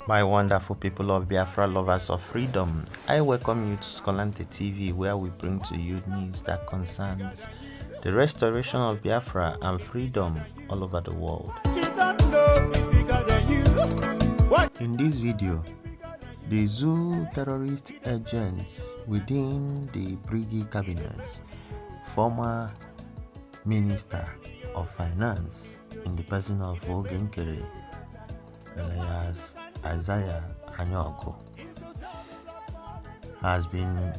My wonderful people of Biafra, lovers of freedom, I welcome you to Skolante TV, where we bring to you news that concerns the restoration of Biafra and freedom all over the world. In this video, the zoo terrorist agents within the Brigade cabinet, former Minister of Finance in the person of Ogenkere, alias Isaiah Anyogo, has been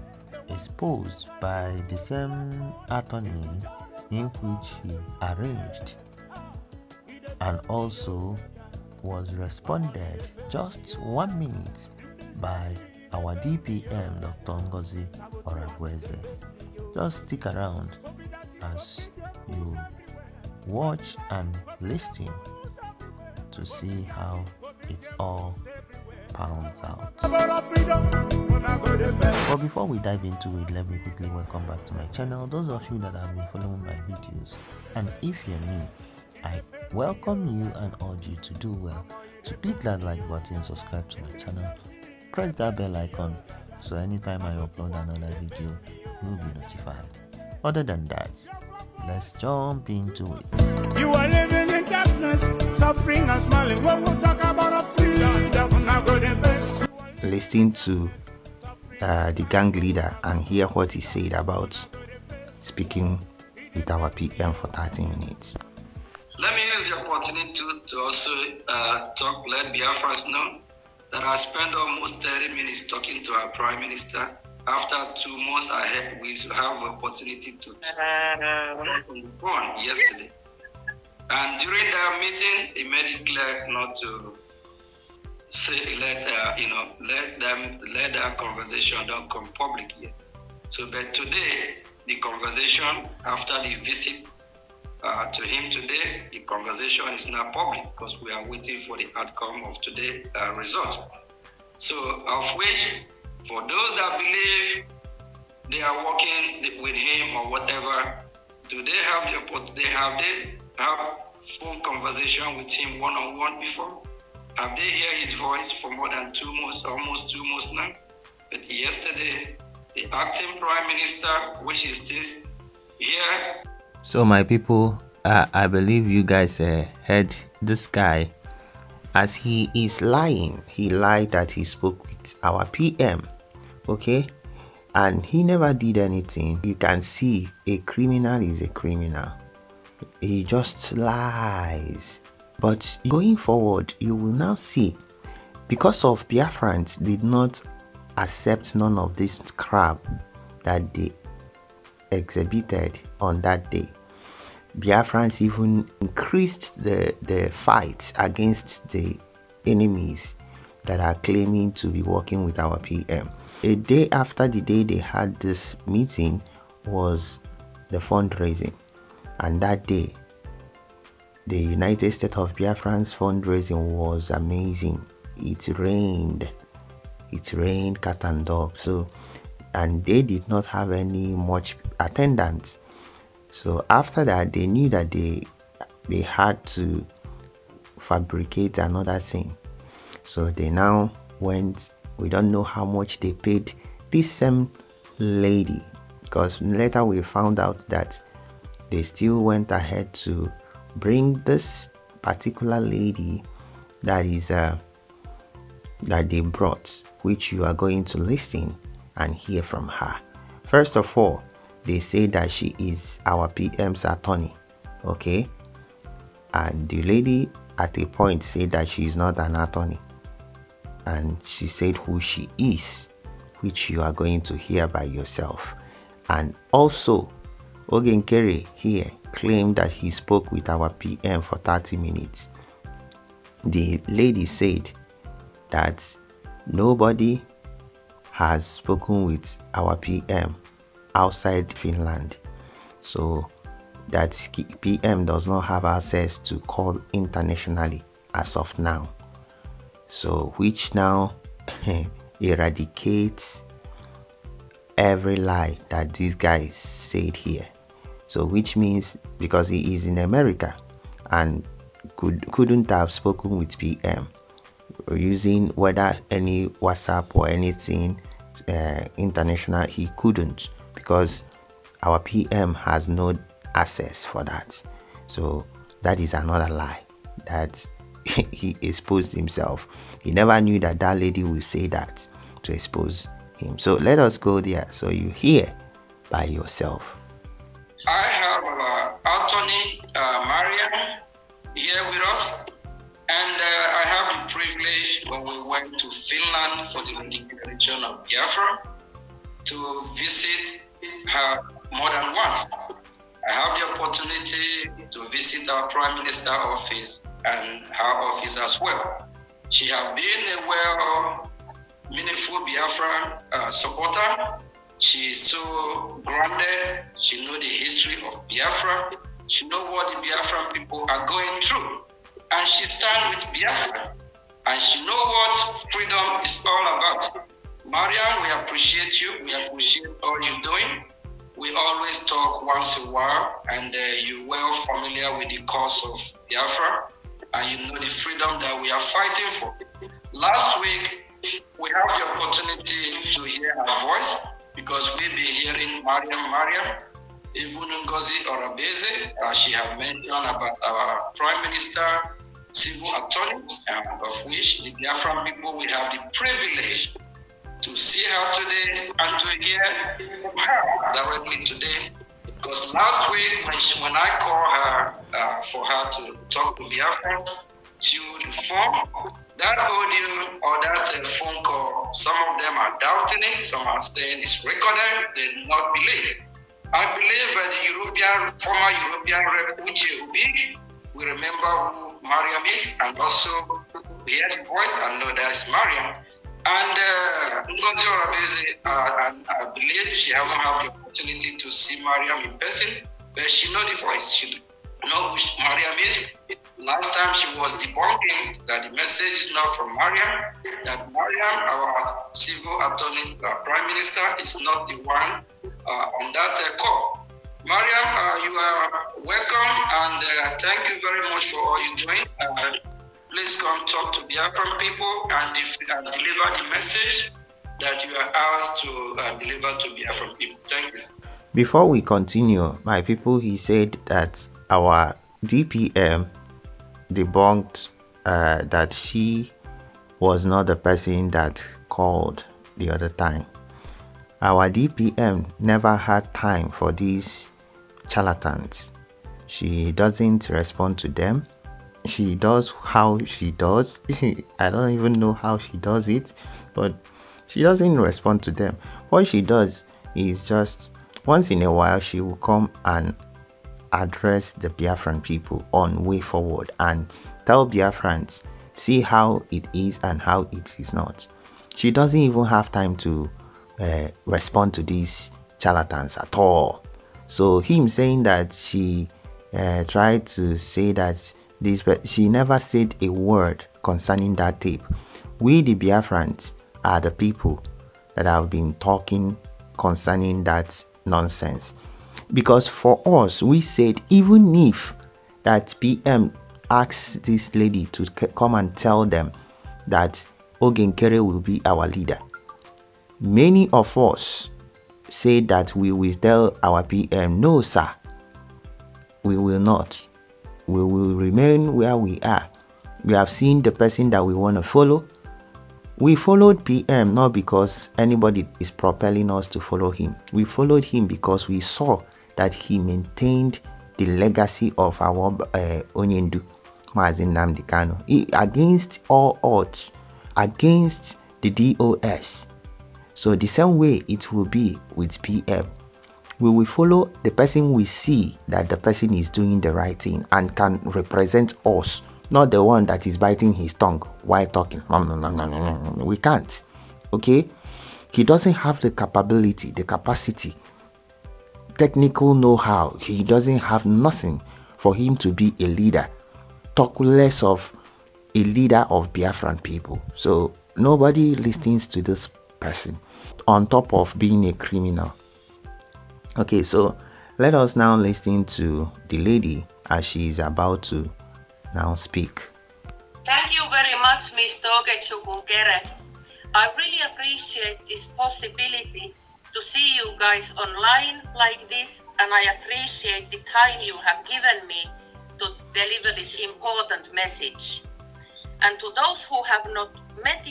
exposed by the same attorney in which he arranged, and also was responded just 1 minute by our DPM, Dr. Ngozi Oragweze. Just stick around as you watch and listen to see how it all pounds out. But before we dive into it, let me quickly welcome back to my channel those of you that have been following my videos, and if you're new, I welcome you and urge you to do well to click that like button, subscribe to my channel, press that bell icon so anytime I upload another video you will be notified. Other than that, let's jump into it. You are living in darkness, suffering and smiling. When we talk about a freedom, we're not going to invest. Listen to the gang leader and hear what he said about speaking with our PM for 30 minutes. Let me use the opportunity to also let Biafras know that I spent almost 30 minutes talking to our Prime Minister. After 2 months ahead, we have the opportunity to talk on the phone yesterday. And during that meeting, he made it clear not to say, let that conversation don't come public yet. So, but today, the conversation after the visit to him today, the conversation is now public because we are waiting for the outcome of today's result. So, of which, for those that believe they are working with him or whatever, do they have phone conversation with him one-on-one before? Have they heard his voice for more than 2 months, almost 2 months now? But yesterday, the acting Prime Minister, which is still here. So my people, I believe you guys heard this guy as he is lying. He lied that he spoke with our PM, okay? And he never did anything. You can see a criminal is a criminal. He just lies. But going forward, you will now see, because of Biafrans did not accept none of this crap that they exhibited on that day. Biafrans even increased the fight against the enemies that are claiming to be working with our PM. A day after the day they had this meeting was the fundraising, and that day the United States of Biafrans fundraising was amazing. It rained cat and dog. So, and they did not have any much attendance. So after that, they knew that they had to fabricate another thing. So they now went. We don't know how much they paid this same lady, because later we found out that they still went ahead to bring this particular lady that they brought, which you are going to listen and hear from her. First of all, they say that she is our PM's attorney, okay? And the lady at a point said that she is not an attorney, and she said who she is, which you are going to hear by yourself. And also, Ogenkere here claimed that he spoke with our PM for 30 minutes. The lady said that nobody has spoken with our PM outside Finland, so that PM does not have access to call internationally as of now. So which now eradicates every lie that these guys said here. So which means, because he is in America and couldn't have spoken with PM, using whether any WhatsApp or anything international. He couldn't, because our PM has no access for that. So that is another lie that he exposed himself. He never knew that that lady would say that to expose him. So let us go there so you hear by yourself. I have attorney Mariam here with us, and I have the privilege when we went to Finland for the declaration of Biafra to visit her more than once. I have the opportunity to visit our Prime Minister office and her office as well. She has been a well meaningful Biafra supporter. She is so grounded. She knows the history of Biafra. She knows what the Biafran people are going through. And she stands with Biafra. And she knows what freedom is all about. Mariam, we appreciate you. We appreciate all you're doing. We always talk once in a while, and you're well familiar with the cause of Biafra, and you know the freedom that we are fighting for. Last week, we had the opportunity to hear her voice, because we've been hearing Mariam, even Ngozi Orabeze. She has mentioned about our Prime Minister, civil attorney, of which the Biafran people will have the privilege to see her today and to hear her directly today. Because last week, when I called her for her to talk to Biafra through the phone, that audio or that phone call, some of them are doubting it, some are saying it's recorded, they do not believe. I believe the former European rep Uche Obi will remember who Mariam is, and also hear the voice and know that's Mariam. And Ngozi Orabeze, I believe she hasn't had the opportunity to see Mariam in person, but she knows the voice. She knows who Mariam is. Last time she was debunking that the message is not from Mariam, that Mariam, our civil attorney, prime minister, is not the one on that call. Mariam, you are welcome, and thank you very much for all you're doing. Please come talk to Biafran people and deliver the message that you are asked to deliver to Biafran people. Thank you. Before we continue, my people, he said that our DPM debunked that she was not the person that called the other time. Our DPM never had time for these charlatans. She doesn't respond to them. She does how she does. I don't even know how she does it, but she doesn't respond to them. What she does is just once in a while she will come and address the Biafran people on way forward and tell Biafrans, see how it is and how it is not. She doesn't even have time to respond to these charlatans at all. So him saying that she tried to say that this, but she never said a word concerning that tape. We the Biafrans are the people that have been talking concerning that nonsense, because for us, we said even if that PM asks this lady to come and tell them that Ogenkere will be our leader, many of us say that we will tell our PM, no sir, we will not. We will remain where we are. We have seen the person that we want to follow. We followed PM not because anybody is propelling us to follow him. We followed him because we saw that he maintained the legacy of our Onyendu, Mazi Nnamdi Kanu, against all odds, against the DOS. So the same way it will be with PM. We will follow the person we see that the person is doing the right thing and can represent us, not the one that is biting his tongue while talking. No. We can't. Okay? He doesn't have the capability, the capacity, technical know-how. He doesn't have nothing for him to be a leader. Talk less of a leader of Biafran people. So nobody listens to this person on top of being a criminal. Okay, so let us now listen to the lady as she is about to now speak. Thank you very much, Mr. Okechukungere. I really appreciate this possibility to see you guys online like this, and I appreciate the time you have given me to deliver this important message. And to those who have not met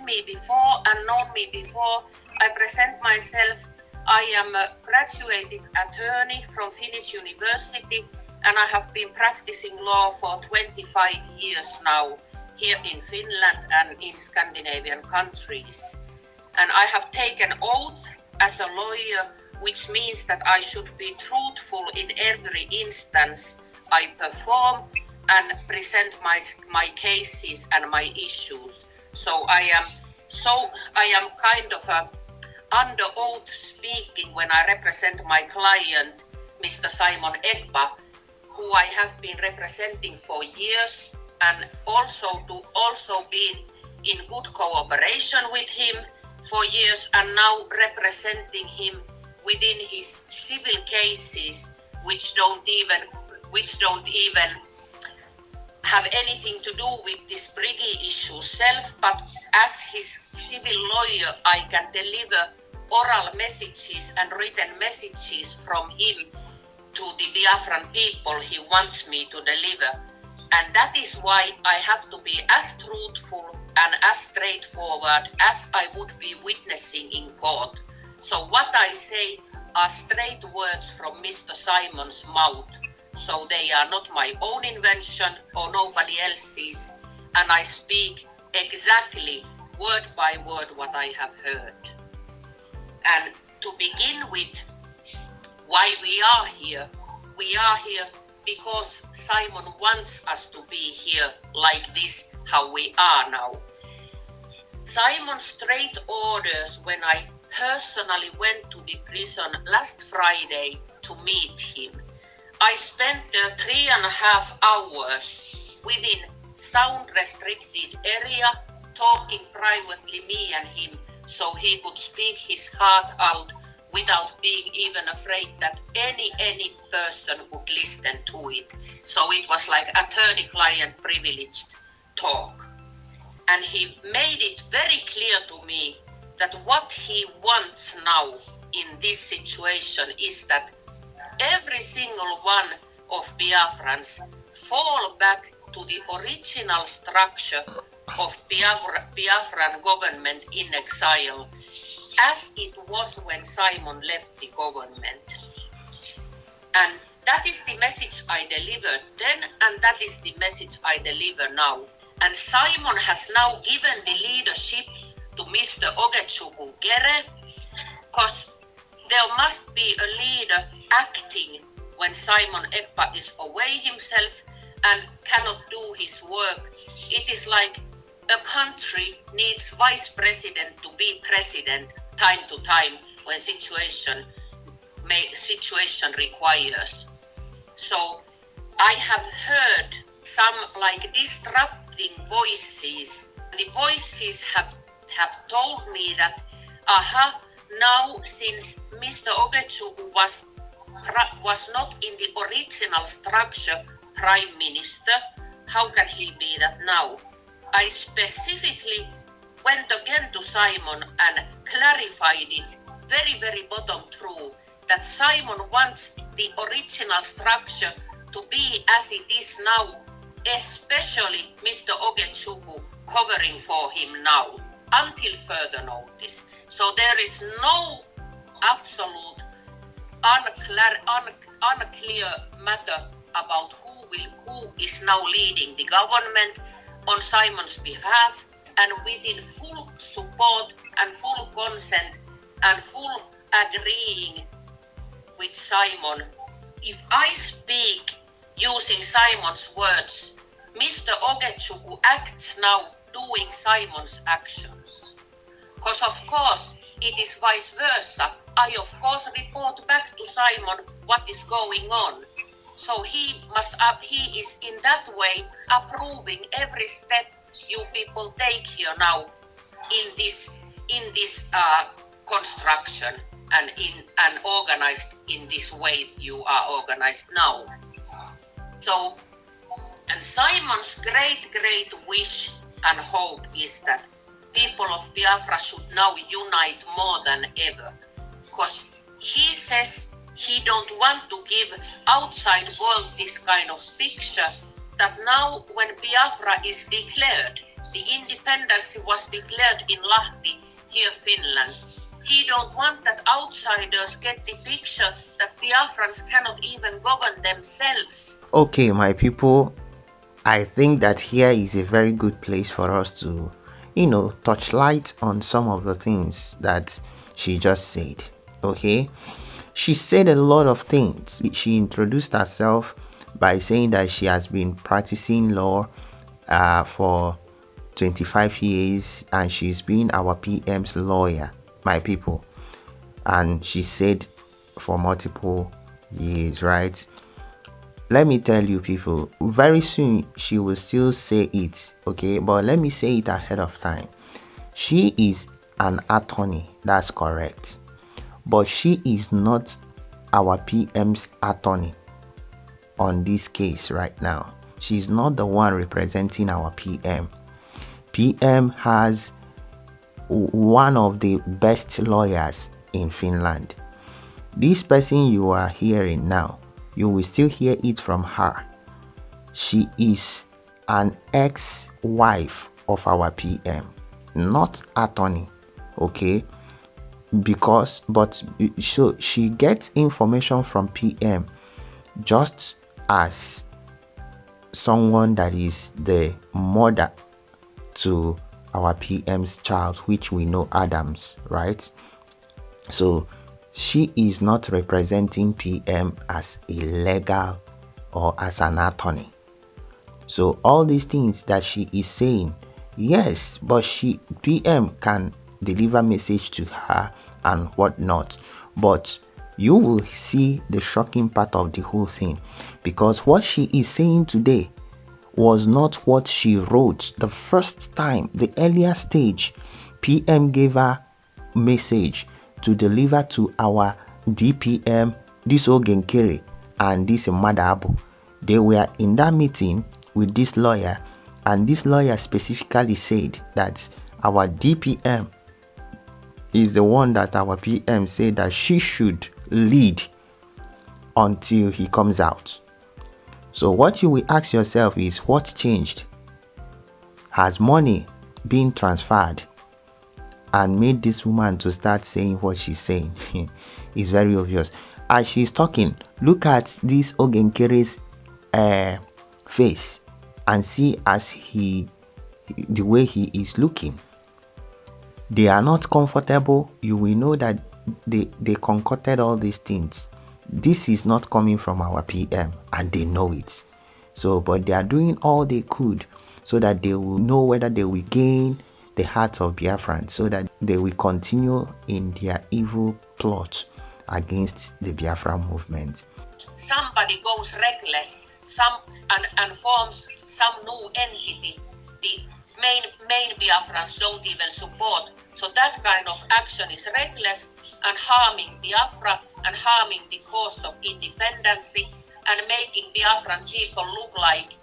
me before and known me before, I present myself. I am a graduated attorney from Finnish University, and I have been practicing law for 25 years now here in Finland and in Scandinavian countries. And I have taken oath as a lawyer, which means that I should be truthful in every instance I perform and present my cases and my issues. So I am kind of under oath speaking when I represent my client, Mr. Simon Ekpa, who I have been representing for years, and also been in good cooperation with him for years, and now representing him within his civil cases, which don't even have anything to do with this Briggy issue self, but as his civil lawyer, I can deliver oral messages and written messages from him to the Biafran people he wants me to deliver. And that is why I have to be as truthful and as straightforward as I would be witnessing in court. So what I say are straight words from Mr. Simon's mouth. So they are not my own invention or nobody else's, and I speak exactly word by word what I have heard. And to begin with, why we are here because Simon wants us to be here like this, how we are now. Simon straight orders when I personally went to the prison last Friday to meet him. I spent 3.5 hours within sound restricted area talking privately, me and him, so he could speak his heart out without being even afraid that any person would listen to it. So it was like attorney-client privileged talk. And he made it very clear to me that what he wants now in this situation is that every single one of Biafrans fall back to the original structure of Biafran government in exile, as it was when Simon left the government. And that is the message I delivered then, and that is the message I deliver now. And Simon has now given the leadership to Mr. Okechukungere, because there must be a leader acting when Simon Ekpa is away himself and cannot do his work. It is like a country needs vice president to be president time to time when situation requires. So I have heard some like disrupting voices. The voices have told me that, now since Mr. Okechukwu was not in the original structure prime minister, how can he be that now? I specifically went again to Simon and clarified it very, very bottom true that Simon wants the original structure to be as it is now, especially Mr. Okechukwu covering for him now until further notice. So there is no absolute unclear matter about who is now leading the government on Simon's behalf, and within full support and full consent and full agreeing with Simon. If I speak using Simon's words, Mr. Okechukwu acts now doing Simon's actions. Because of course it is vice versa. I of course report back to Simon what is going on. So he is in that way approving every step you people take here now in this construction and organized in this way you are organized now. So And Simon's great wish and hope is that people of Biafra should now unite more than ever. Because he says he don't want to give outside world this kind of picture that now when Biafra is declared, the independence was declared in Lahti, here Finland. He don't want that outsiders get the picture that Biafrans cannot even govern themselves. Okay, my people, I think that here is a very good place for us to, touch light on some of the things that she just said. Okay, she said a lot of things. She introduced herself by saying that she has been practicing law for 25 years and she's been our PM's lawyer, my people. And she said for multiple years, right? Let me tell you, people, very soon she will still say it, okay? But let me say it ahead of time. She is an attorney, that's correct. But she is not our PM's attorney on this case right now. She's not the one representing our PM. PM has one of the best lawyers in Finland. This person you are hearing now, you will still hear it from her. She is an ex-wife of our PM, not attorney, okay? But so she gets information from PM just as someone that is the mother to our PM's child, which we know Adams, right? So she is not representing PM as a legal or as an attorney. So all these things that she is saying, yes, but PM can deliver message to her and whatnot. But you will see the shocking part of the whole thing, because what she is saying today was not what she wrote the first time, the earlier stage. PM gave her message to deliver to our DPM, this Ogenkere and this Madabu. They were in that meeting with this lawyer, and this lawyer specifically said that our DPM is the one that our PM said that she should lead until he comes out. So what you will ask yourself is, what changed? Has money been transferred and made this woman to start saying what she's saying? It's very obvious. As she's talking, look at this Ogenkere's face and see the way he is looking. They are not comfortable. You will know that they concocted all these things. This is not coming from our PM, and they know it. So, but they are doing all they could so that they will know whether they will gain the hearts of Biafrans, so that they will continue in their evil plot against the Biafra movement. Somebody goes reckless, and forms some new entity. The main Biafrans don't even support. So that kind of action is reckless and harming Biafra and harming the cause of independence and making Biafran people look like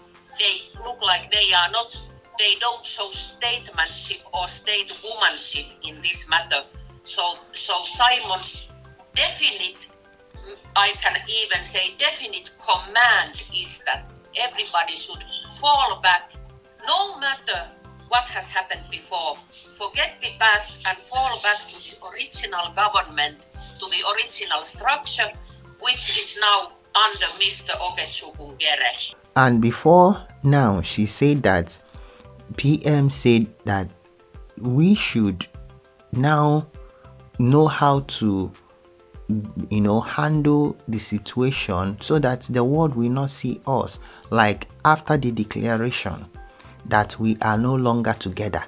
they are not. They don't show statesmanship or statewomanship in this matter. So Simon's definite, I can even say definite command is that everybody should fall back, no matter what has happened before. Forget the past and fall back to the original government, to the original structure, which is now under Mr. Okechukungere. And before now, she said that PM said that we should now know how to handle the situation so that the world will not see us, like after the declaration that we are no longer together,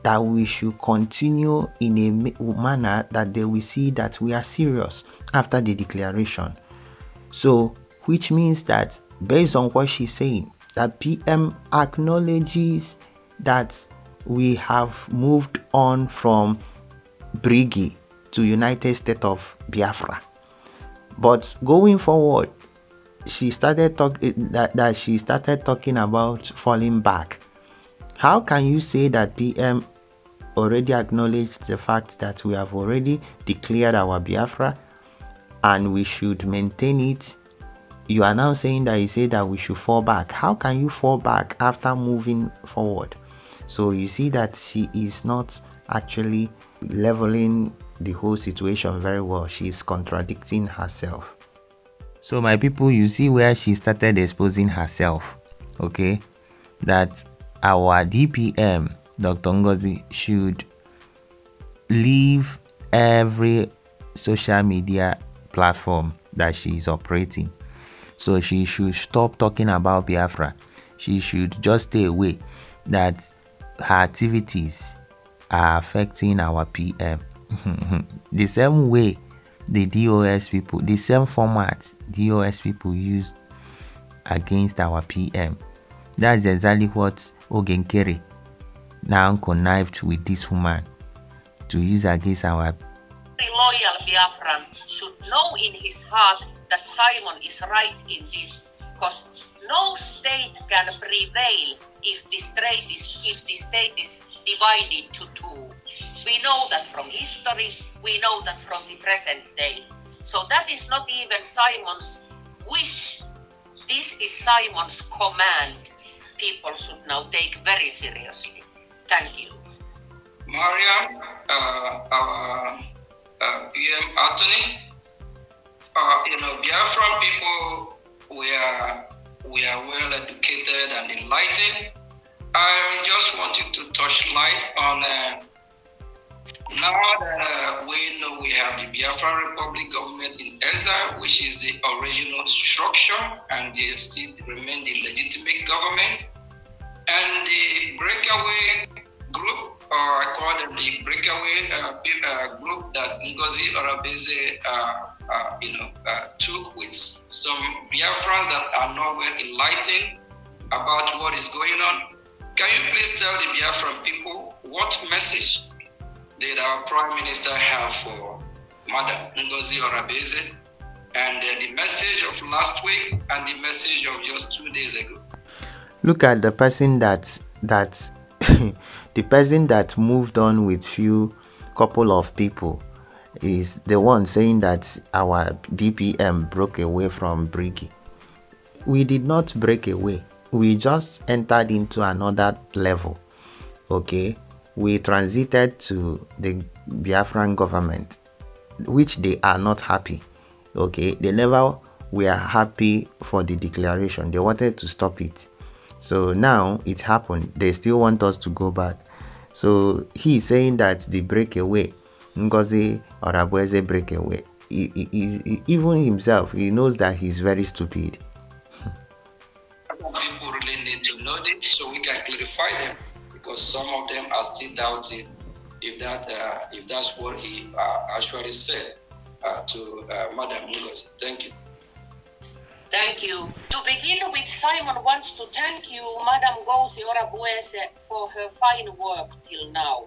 that we should continue in a manner that they will see that we are serious after the declaration. So which means that based on what she's saying, that PM acknowledges that we have moved on from Brigi to United States of Biafra. But going forward, she started talking about falling back. How can you say that PM already acknowledged the fact that we have already declared our Biafra and we should maintain it? You are now saying that he said that we should fall back. How can you fall back after moving forward? So you see that she is not actually leveling the whole situation very well. She is contradicting herself. So my people, you see where she started exposing herself, okay? That our DPM, Dr. Ngozi, should leave every social media platform that she is operating. So she should stop talking about Biafra. She should just stay away. That her activities are affecting our PM. The same way the DOS people, the same format DOS people used against our PM. That's exactly what Ogenkere now connived with this woman to use against our. Every loyal Biafran should know in his heart that Simon is right in this, because no state can prevail if the state is divided to two. We know that from history, we know that from the present day. So that is not even Simon's wish. This is Simon's command. People should now take very seriously. Thank you. Mariam, our PM attorney, Biafran people, we are well educated and enlightened. I just wanted to touch light on now that we know we have the Biafran Republic government in exile, which is the original structure, and they still remain the legitimate government, and the breakaway group, or I call them the breakaway group that Ngozi Orabeze took with some Biafrans that are not well enlightened about what is going on. Can you please tell the Biafran people what message did our Prime Minister have for Madam Ngozi Orabeze, and the message of last week and the message of just 2 days ago? Look at the person that the person that moved on with couple of people is the one saying that our DPM broke away from Briggy. We did not break away. We just entered into another level. Okay, we transited to the Biafran government, which they are not happy. Okay, they never were happy for the declaration. They wanted to stop it. So now it happened. They still want us to go back. So he is saying that the breakaway, Ngozi Orabeze breakaway, even himself, he knows that he's very stupid. People really need to know this so we can clarify them, because some of them are still doubting if that's what he actually said to Madam Ngozi. Thank you. Thank you. To begin with, Simon wants to thank you, Madam Ngozi Orabeze, for her fine work till now.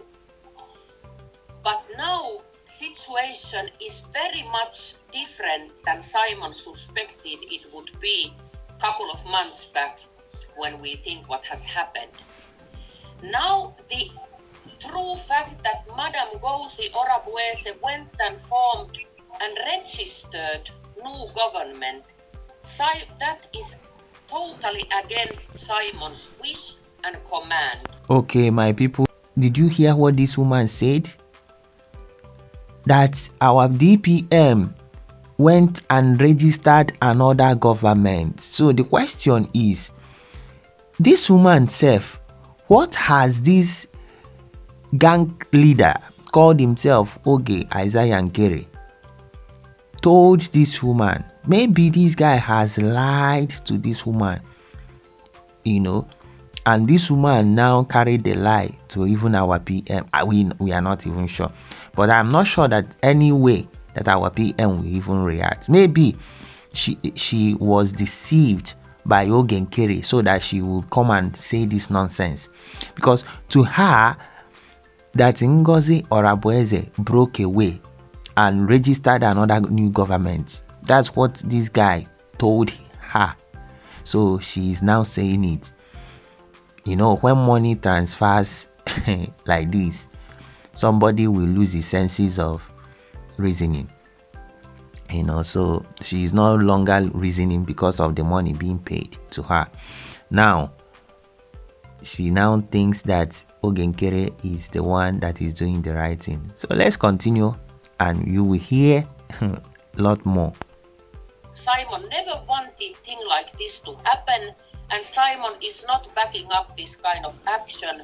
But now, situation is very much different than Simon suspected it would be a couple of months back when we think what has happened. Now, the true fact that Madam Ngozi Orabeze went and formed and registered new government, that is totally against Simon's wish and command. Okay, my people, did you hear what this woman said? That our DPM went and registered another government. So the question is, this woman self, what has this gang leader called himself Oge Isaiah Nkere told this woman? Maybe this guy has lied to this woman, and this woman now carried the lie to even our PM. We are not even sure, but I'm not sure that any way that our PM will even react. Maybe she was deceived by Oge Nkere so that she would come and say this nonsense, because to her that Ngozi Orabeze broke away and registered another new government. That's what this guy told her. So she is now saying it. You know, when money transfers like this, somebody will lose his senses of reasoning. You know, so she is no longer reasoning because of the money being paid to her. Now, she now thinks that Ogenkere is the one that is doing the right thing. So let's continue and you will hear a lot more. Simon never wanted thing like this to happen, and Simon is not backing up this kind of action.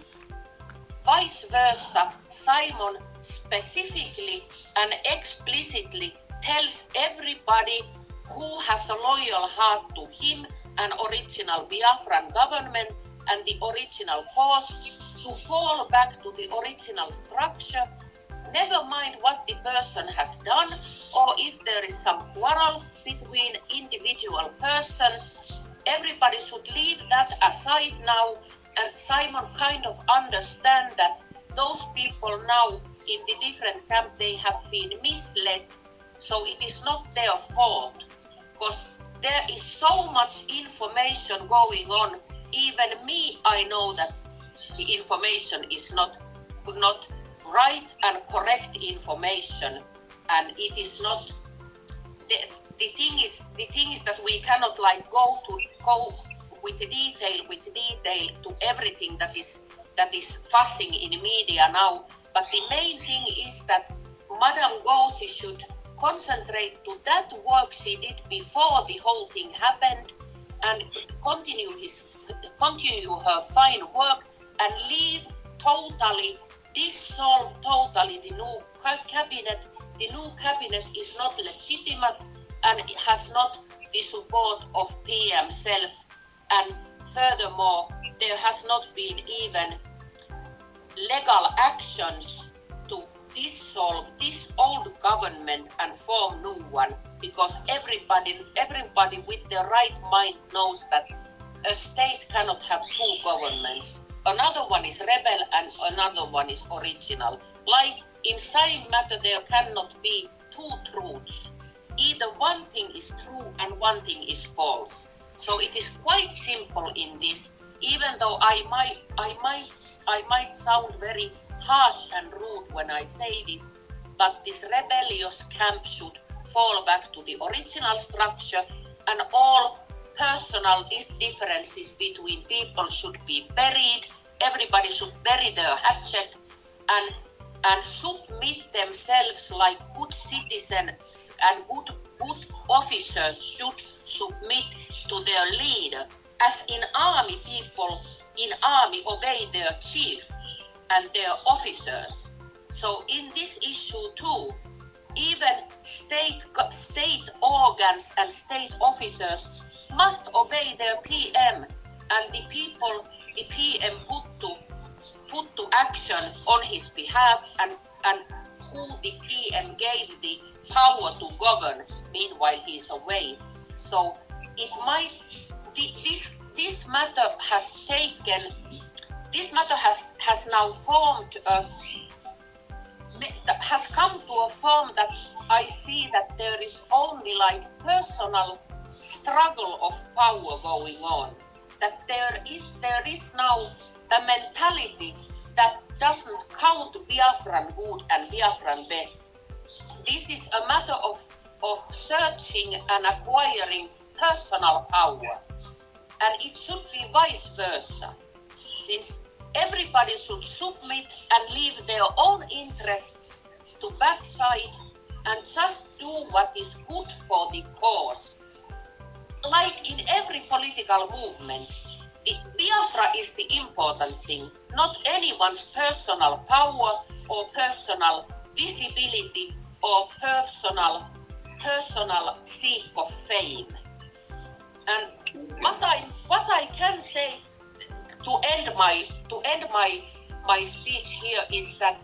Vice versa, Simon specifically and explicitly tells everybody who has a loyal heart to him and original Biafran government and the original cause to fall back to the original structure. Never mind what the person has done or if there is some quarrel between individual persons. Everybody should leave that aside now, and Simon kind of understand that those people now in the different camp, they have been misled. So it is not their fault, because there is so much information going on. Even me, I know that the information is not right and correct information, and it is not. The thing is that we cannot like go with detail to everything that is fussing in media now. But the main thing is that Madame Gauzy should concentrate to that work she did before the whole thing happened, and continue her fine work and leave totally, dissolve totally the new cabinet. The new cabinet is not legitimate and it has not the support of PM self, and furthermore there has not been even legal actions to dissolve this old government and form new one, because everybody with the right mind knows that a state cannot have two governments. Another one is rebel and another one is original. Like in same matter, there cannot be two truths. Either one thing is true and one thing is false. So it is quite simple in this, even though I might sound very harsh and rude when I say this, but this rebellious camp should fall back to the original structure, and all personal differences between people should be buried. Everybody should bury their hatchet and submit themselves like good citizens, and good officers should submit to their leader. As in army, people in army obey their chief and their officers. So in this issue too, even state organs and state officers must obey their PM, and the people the PM put to action on his behalf, and who the PM gave the power to govern meanwhile he is away. So it might this matter has now formed has come to a form that I see that there is only like personal struggle of power going on. That there is now a mentality that doesn't count Biafran good and Biafran best. This is a matter of searching and acquiring personal power, and it should be vice versa, since everybody should submit and leave their own interests to backside and just do what is good for the cause. Like in every political movement, the Biafra is the important thing, not anyone's personal power or personal visibility or personal seek of fame. And what I can say to end my speech here is that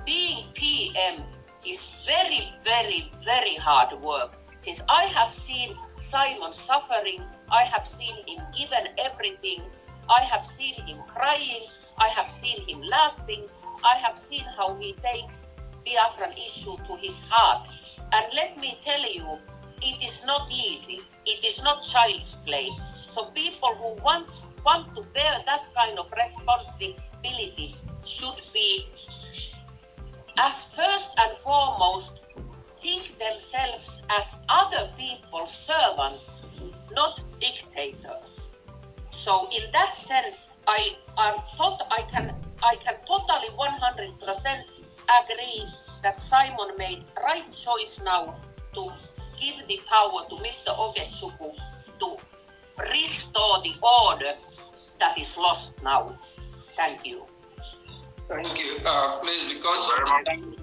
being PM is very, very, very hard work. Since I have seen Simon suffering, I have seen him given everything, I have seen him crying, I have seen him laughing, I have seen how he takes Biafran issue to his heart. And let me tell you, it is not easy. It is not child's play. So people who want to bear that kind of responsibility should be, as first and foremost, think themselves as other people's servants, not dictators. So in that sense, I can totally 100% agree that Simon made right choice now to give the power to Mr. Oketsuku to restore the order that is lost now. Thank you. Thank you. Please, because of the time,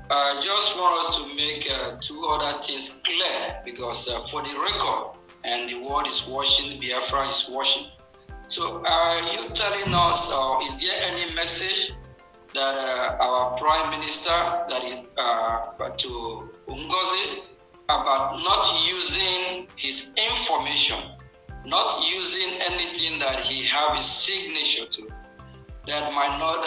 I just want us to make two other things clear, because for the record, and the world is watching, Biafra is watching. So are you telling us, or is there any message that our Prime Minister, that is to Ngozi, about not using his information, not using anything that he have his signature to, that might not,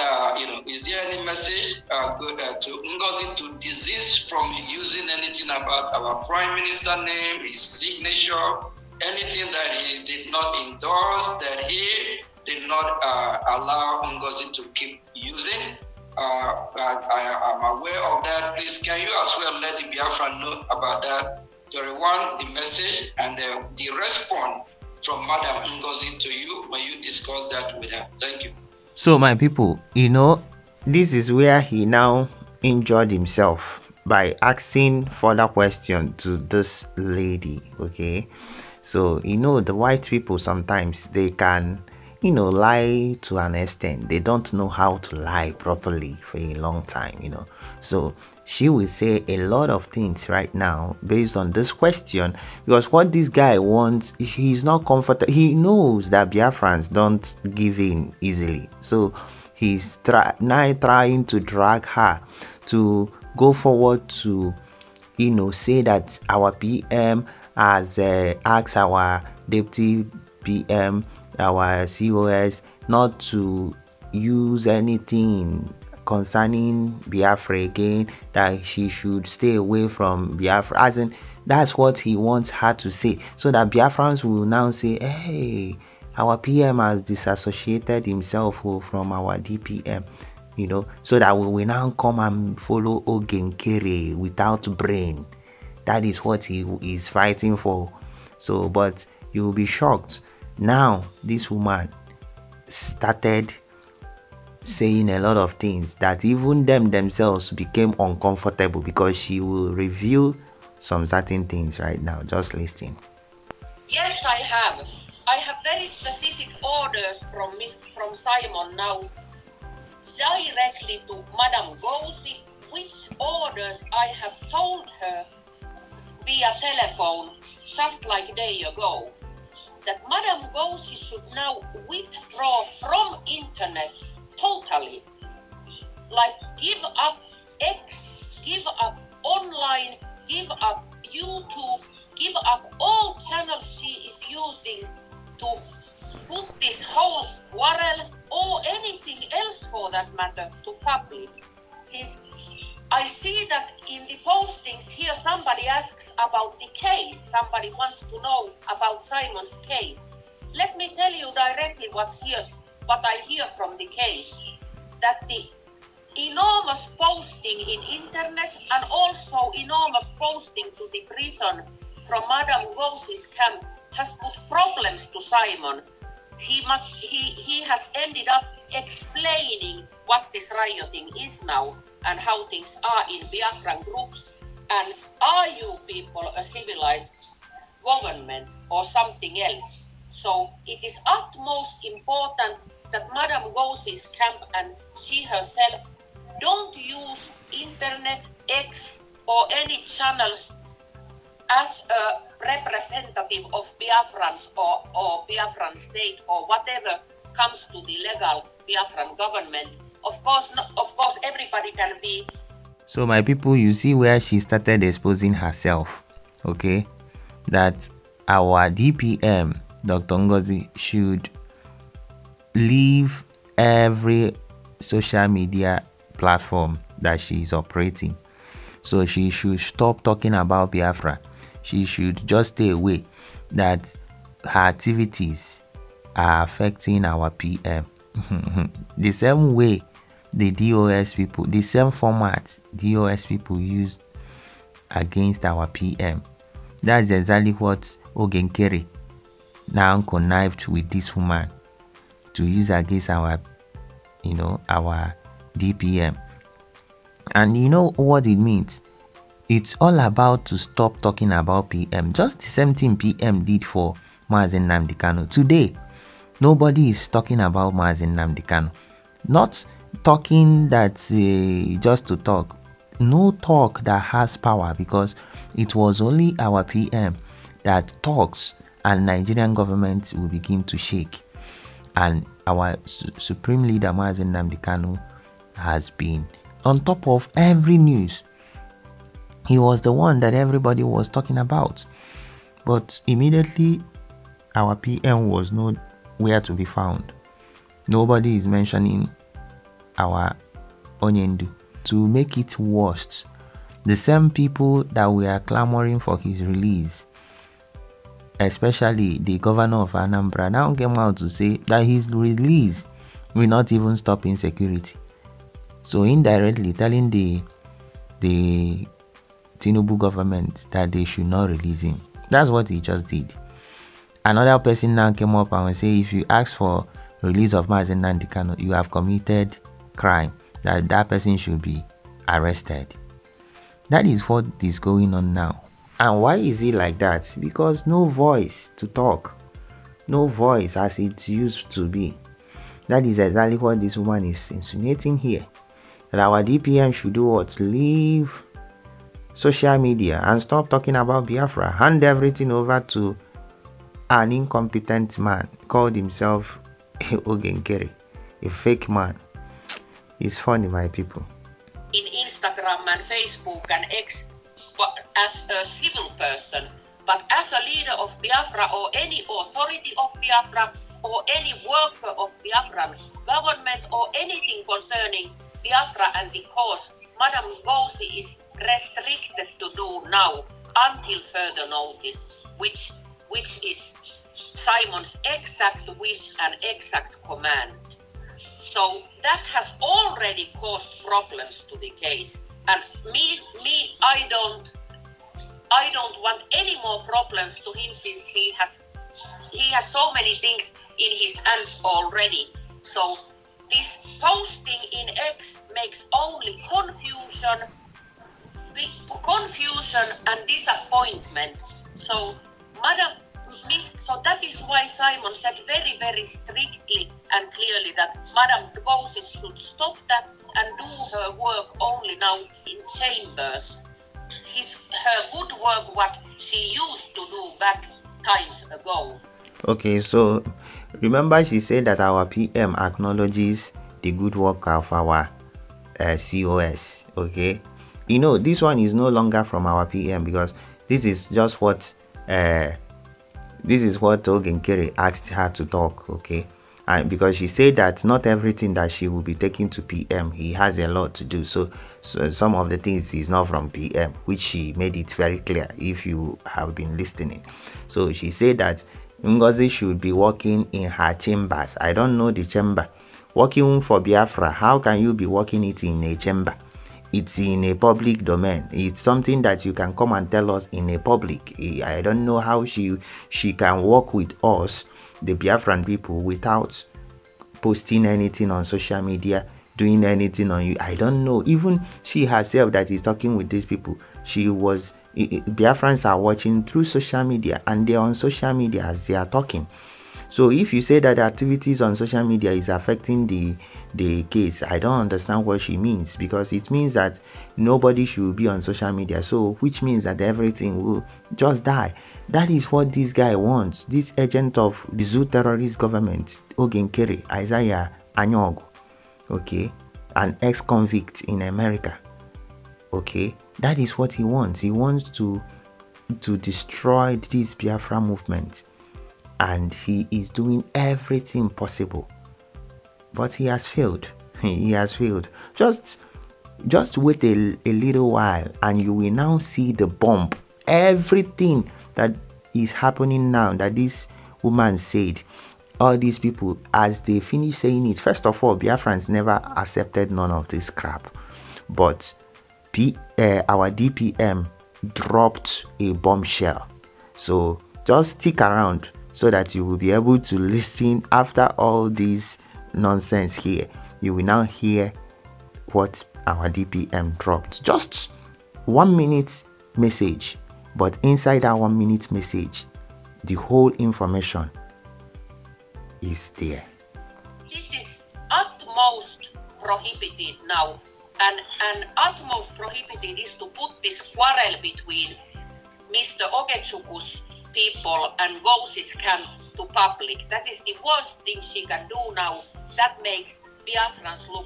is there any message to Ngozi to desist from using anything about our Prime Minister name, his signature, anything that he did not endorse, that he did not allow Ngozi to keep using? I am aware of that. Please, can you as well let the Biafra know about that? The message and the response from Madam Ngozi to you when you discuss that with her. Thank you. So my people, this is where he now injured himself by asking further question to this lady. Okay, so the white people sometimes they can lie to an extent. They don't know how to lie properly for a long time. So she will say a lot of things right now based on this question, because what this guy wants, he's not comfortable. He knows that Biafrans don't give in easily, so he's now trying to drag her to go forward to say that our PM has asked our deputy PM, our COS, not to use anything concerning Biafra again, that she should stay away from Biafra. As in, that's what he wants her to say, so that Biafrans will now say, hey, our PM has disassociated himself from our DPM, so that we will now come and follow Ogenkere without brain. That is what he is fighting for. So, but you will be shocked. Now, this woman started saying a lot of things that even themselves became uncomfortable, because she will reveal some certain things right now. Just listen. Yes, I have. I have very specific orders from Simon now, directly to Madam Ngozi, which orders I have told her via telephone just like a day ago, that Madam Ngozi should now withdraw from internet totally. Like, give up X, give up online, give up YouTube, give up all channels she is using to put this whole quarrels or anything else for that matter to public. Since I see that in the postings here somebody asks about the case, somebody wants to know about Simon's case. Let me tell you directly what I hear from the case, that the enormous posting in internet and also enormous posting to the prison from Madam Ngozi's camp has put problems to Simon. He has ended up explaining what this rioting is now and how things are in Biafran groups, and are you people a civilized government or something else? So it is utmost important that Madam Ngozi's camp and she herself don't use internet, X or any channels as a representative of Biafrans or Biafran state or whatever comes to the legal Biafran government. Of course, everybody can be. So my people, you see where she started exposing herself, okay? That our DPM, Dr. Ngozi, should leave every social media platform that she is operating. So she should stop talking about Biafra. She should just stay away. that her activities are affecting our PM. The same way the DOS people, the same format DOS people used against our PM. That's exactly what Ogenkere now connived with this woman to use against our, our DPM. And you know what it means? It's all about to stop talking about PM. Just the same thing PM did for Mazen Nnamdi Kanu. Today, nobody is talking about Mazen Nnamdi Kanu. Not talking that just to talk. No talk that has power, because it was only our PM that talks and Nigerian government will begin to shake. And our supreme leader Mazen Nnamdi Kanu has been on top of every news. He was the one that everybody was talking about. But immediately our PM was nowhere to be found. Nobody is mentioning our Onyendu. To make it worse, the same people that were clamoring for his release, especially the governor of Anambra, now came out to say that his release will not even stop insecurity. So indirectly telling the Tinubu government that they should not release him. That's what he just did. Another person now came up and say, if you ask for release of Mazen Nnamdi Kanu, you have committed crime, that person should be arrested. That is what is going on now. And why is it like that? Because no voice to talk, no voice as it used to be. That is exactly what this woman is insinuating here. That our DPM should do what? Leave social media and stop talking about Biafra. Hand everything over to an incompetent man called himself Ogenkere, a fake man. It's funny, my people. In Instagram and Facebook and X as a civil person, but as a leader of Biafra or any authority of Biafra or any worker of Biafran government or anything concerning Biafra and the cause, Madam Ngozi is restricted to do now until further notice, which is Simon's exact wish and exact command. So that has already caused problems to the case. And me, I don't want any more problems to him, since he has so many things in his hands already. So this posting in X makes only confusion and disappointment. So so that is why Simon said very, very strictly and clearly that Madam Ngozi should stop that and do her work only now in chambers. Her good work, what she used to do back times ago. Okay, so remember she said that our PM acknowledges the good work of our COS. Okay, this one is no longer from our PM, because this is just what Ogenkere asked her to talk. Okay, and because she said that not everything that she will be taking to PM, he has a lot to do. So some of the things is not from PM, which she made it very clear if you have been listening. So she said that Ngozi should be working in her chambers. I don't know the chamber. Working for Biafra, how can you be working it in a chamber? It's in a public domain. It's something that you can come and tell us in a public. I don't know how she can work with us, the Biafran people, without posting anything on social media, doing anything on you. I don't know. Even she herself that is talking with these people, Biafrans are watching through social media, and they're on social media as they are talking. So if you say that activities on social media is affecting the case, I don't understand what she means, because it means that nobody should be on social media, so which means that everything will just die. That is what this guy wants, this agent of the zoo terrorist government, Ogenkere Isaiah Anyogu, okay, an ex-convict in America. Okay, that is what he wants. He wants to destroy this Biafra movement, and he is doing everything possible, but he has failed. He has failed. Just wait a little while and you will now see the bomb. Everything that is happening now that this woman said, all these people, as they finish saying it, first of all, Biafrans never accepted none of this crap. But our DPM dropped a bombshell. So just stick around so that you will be able to listen after all this nonsense here. You will now hear what our DPM dropped. Just 1 minute message, but inside that 1 minute message, the whole information is there. This is utmost prohibited now, and utmost prohibited is to put this quarrel between Mr. Ogetsuku's people and Gousis camp to public. That is the worst thing she can do now. That makes Biafrans look,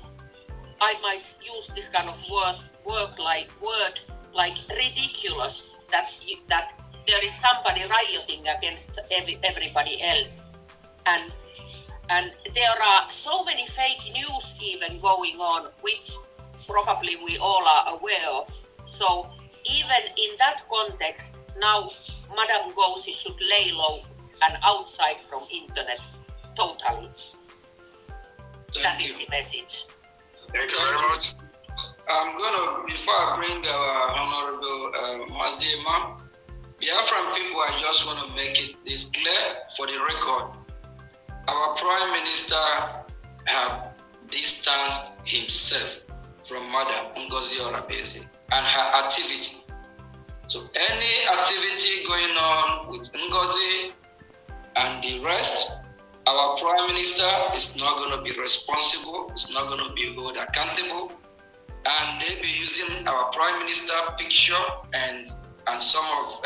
I might use this kind of word like ridiculous, that there is somebody rioting against everybody else. And there are so many fake news even going on, which probably we all are aware of. So even in that context, now Madame Gousis should lay low and outside from internet totally. That is the message. Thank you very much. I'm gonna, before I bring our Honorable Mazima, Biafran people, I just want to make it this clear for the record. Our Prime Minister have distanced himself from Madam Ngozi Orabeze and her activity. So any activity going on with Ngozi and the rest, our Prime Minister is not going to be responsible, is not going to be held accountable, and they be using our Prime Minister picture and some of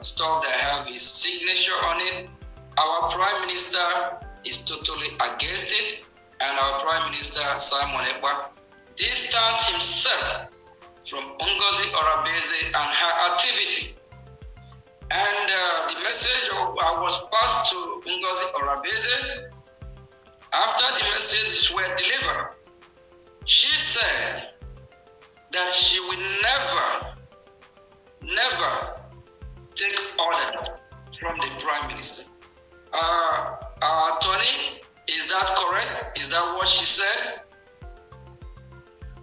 stuff that have his signature on it. Our Prime Minister is totally against it, and our Prime Minister, Simon Ekpa, distanced himself from Ngozi Orabeze and her activity. And the message was passed to Ngozi Orabeze. After the messages were delivered, she said that she will never take orders from the Prime Minister. Our attorney, is that correct? Is that what she said?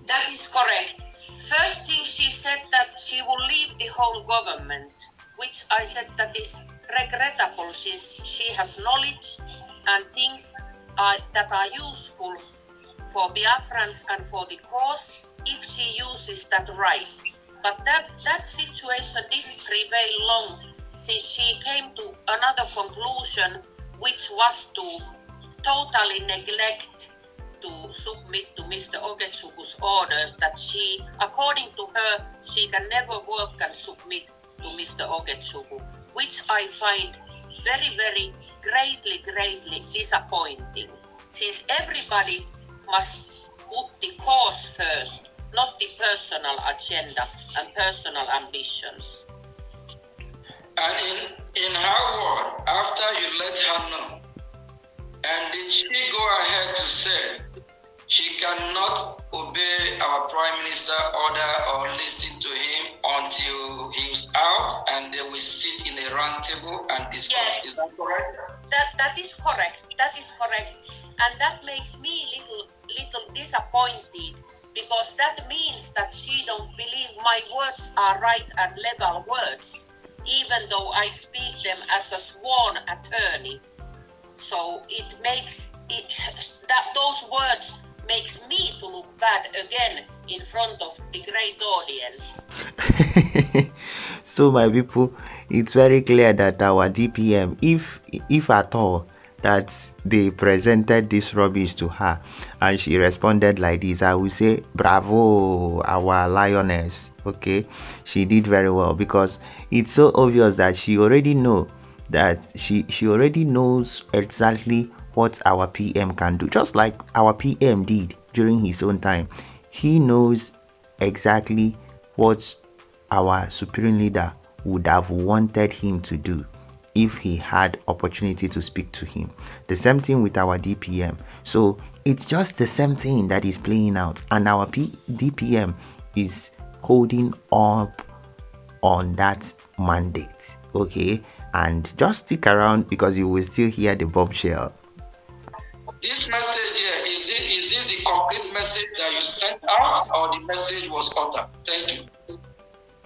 That is correct. First thing she said that she will leave the whole government, which I said that is regrettable since she has knowledge and things that are useful for Biafrans and for the cause if she uses that right. But that situation didn't prevail long since she came to another conclusion, which was to totally neglect to submit to Mr. Ogetsuku's orders, that she, according to her, she can never work and submit to Mr. Ogetsuku, which I find very, very greatly disappointing, since everybody must put the cause first, not the personal agenda and personal ambitions. And in her word, after you let her know, and did she go ahead to say she cannot obey our Prime Minister order or listen to him until he's out and they will sit in a round table and discuss? Yes. Is that correct? That is correct. That is correct. And that makes me little disappointed, because that means that she don't believe my words are right and legal words, even though I speak them as a sworn attorney. So it makes those words makes me to look bad again in front of the great audience. So my people, it's very clear that our DPM, if at all, that they presented this rubbish to her and she responded like this, I will say bravo, our lioness. Okay, she did very well, because it's so obvious that she already knows exactly what our PM can do, just like our PM did during his own time. He knows exactly what our supreme leader would have wanted him to do if he had opportunity to speak to him. The same thing with our DPM. So it's just the same thing that is playing out, and our DPM is holding up on that mandate. Okay, and just stick around because you will still hear the bombshell. This message here, is it the complete message that you sent out, or the message was altered? Thank you.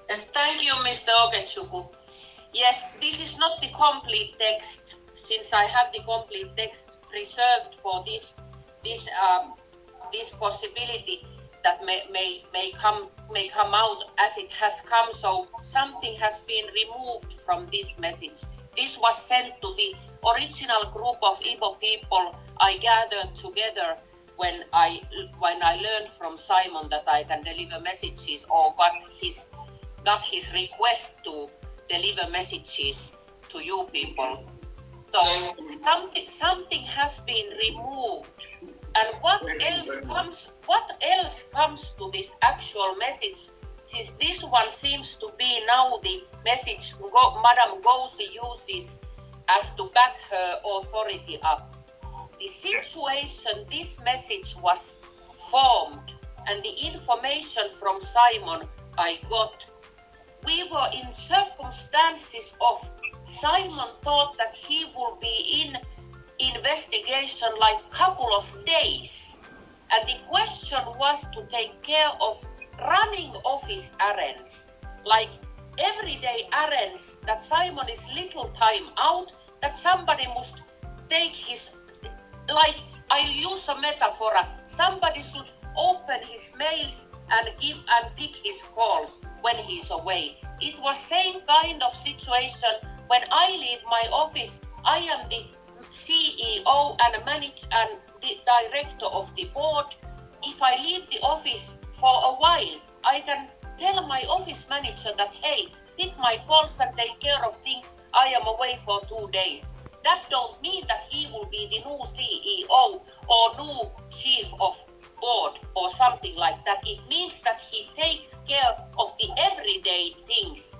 Yes, thank you, Mr. Oketsuku. Yes, this is not the complete text, since I have the complete text preserved for this possibility that may come out as it has come. So something has been removed from this message. This was sent to the original group of Igbo people I gathered together when I learned from Simon that I can deliver messages, or got his request to deliver messages to you people. So something has been removed. And what else comes to this actual message, since this one seems to be now the message Madame Gosi uses as to back her authority up. The situation this message was formed, and the information from Simon I got, we were in circumstances of Simon thought that he will be in investigation like couple of days, and the question was to take care of running office errands, like everyday errands that Simon is little time out, that somebody must take his, like I'll use a metaphor, somebody should open his mails and pick his calls when he's away. It was same kind of situation when I leave my office. I am the CEO and the director of the board. If I leave the office for a while, I can tell my office manager that, hey, pick my calls and take care of things. I am away for 2 days. That don't mean that he will be the new CEO or new chief of board or something like that. It means that he takes care of the everyday things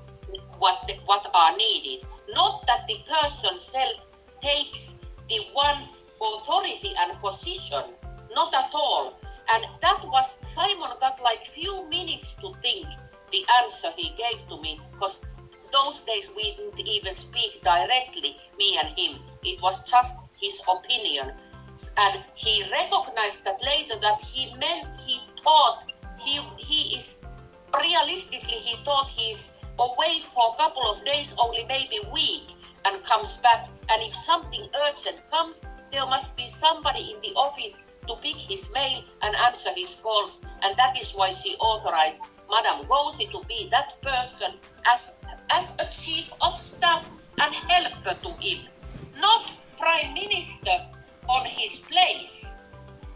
what are needed. Not that the person self takes the one's authority and position. Not at all. And that was, Simon got like few minutes to think the answer he gave to me, because those days we didn't even speak directly, me and him. It was just his opinion. And he recognized that later that he thought he is, realistically he thought he's away for a couple of days, only maybe a week, and comes back. And if something urgent comes, there must be somebody in the office to pick his mail and answer his calls. And that is why she authorized Madame Gosi to be that person as a chief of staff and helper to him, not prime minister on his place.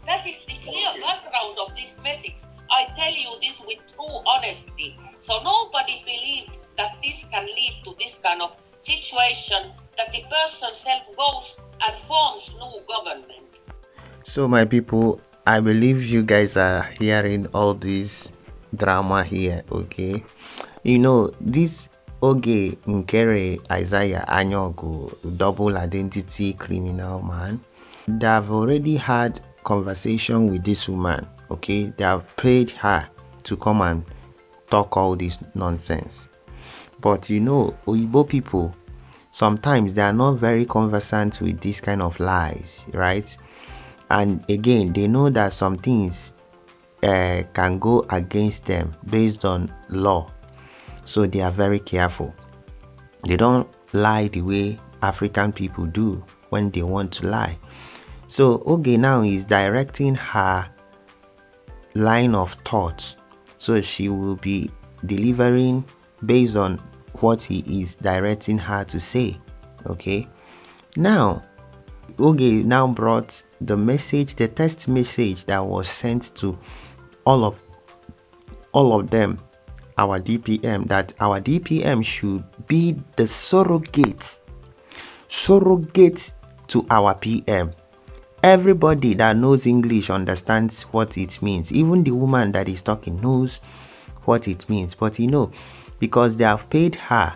That is the clear background of this message. I tell you this with true honesty. So nobody believed that this can lead to this kind of situation, that the person self goes and forms new government. So my people, I believe you guys are hearing all this drama here, okay? You know, this Oge Nkere Isaiah Anyogu, double identity criminal man, they have already had conversation with this woman, okay? They have paid her to come and talk all this nonsense. But you know, Oyibo people, sometimes they are not very conversant with this kind of lies, right? And again, they know that some things can go against them based on law. So they are very careful. They don't lie the way African people do when they want to lie. So Oge now is directing her line of thought. So she will be delivering based on what he is directing her to say. Okay. Now, Oge now brought the message, the text message that was sent to all of them, our DPM, that our DPM should be the surrogate to our PM. Everybody that knows English understands what it means. Even the woman that is talking knows what it means. But you know, because they have paid her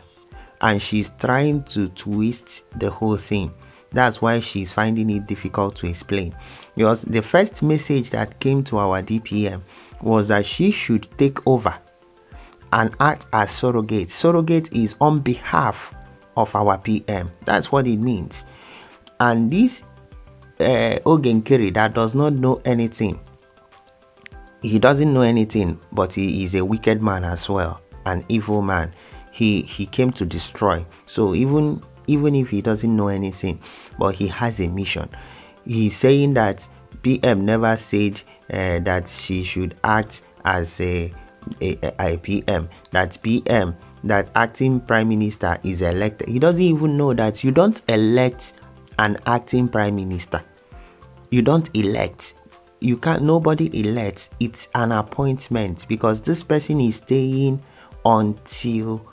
and she's trying to twist the whole thing, that's why she's finding it difficult to explain. Because the first message that came to our DPM was that she should take over and act as surrogate. Surrogate is on behalf of our PM. That's what it means. And this Ogenkere that does not know anything, he doesn't know anything, but he is a wicked man as well, an evil man. He came to destroy. So even if he doesn't know anything, but he has a mission. He's saying that PM never said that she should act as a PM, that PM, that acting prime minister is elected. He doesn't even know that you don't elect an acting prime minister. You don't elect. You can't. Nobody elects. It's an appointment, because this person is staying until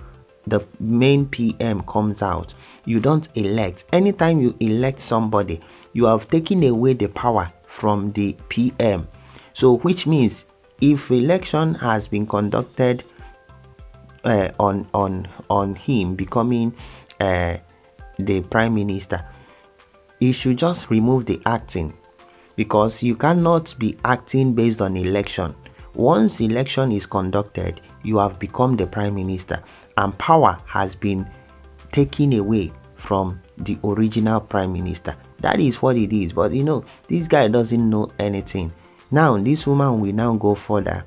the main PM comes out. You don't elect. Anytime you elect somebody, you have taken away the power from the PM. So which means if election has been conducted on him becoming the prime minister, he should just remove the acting, because you cannot be acting based on election. Once election is conducted, you have become the prime minister, and power has been taken away from the original prime minister. That is what it is. But this guy doesn't know anything. Now this woman will now go further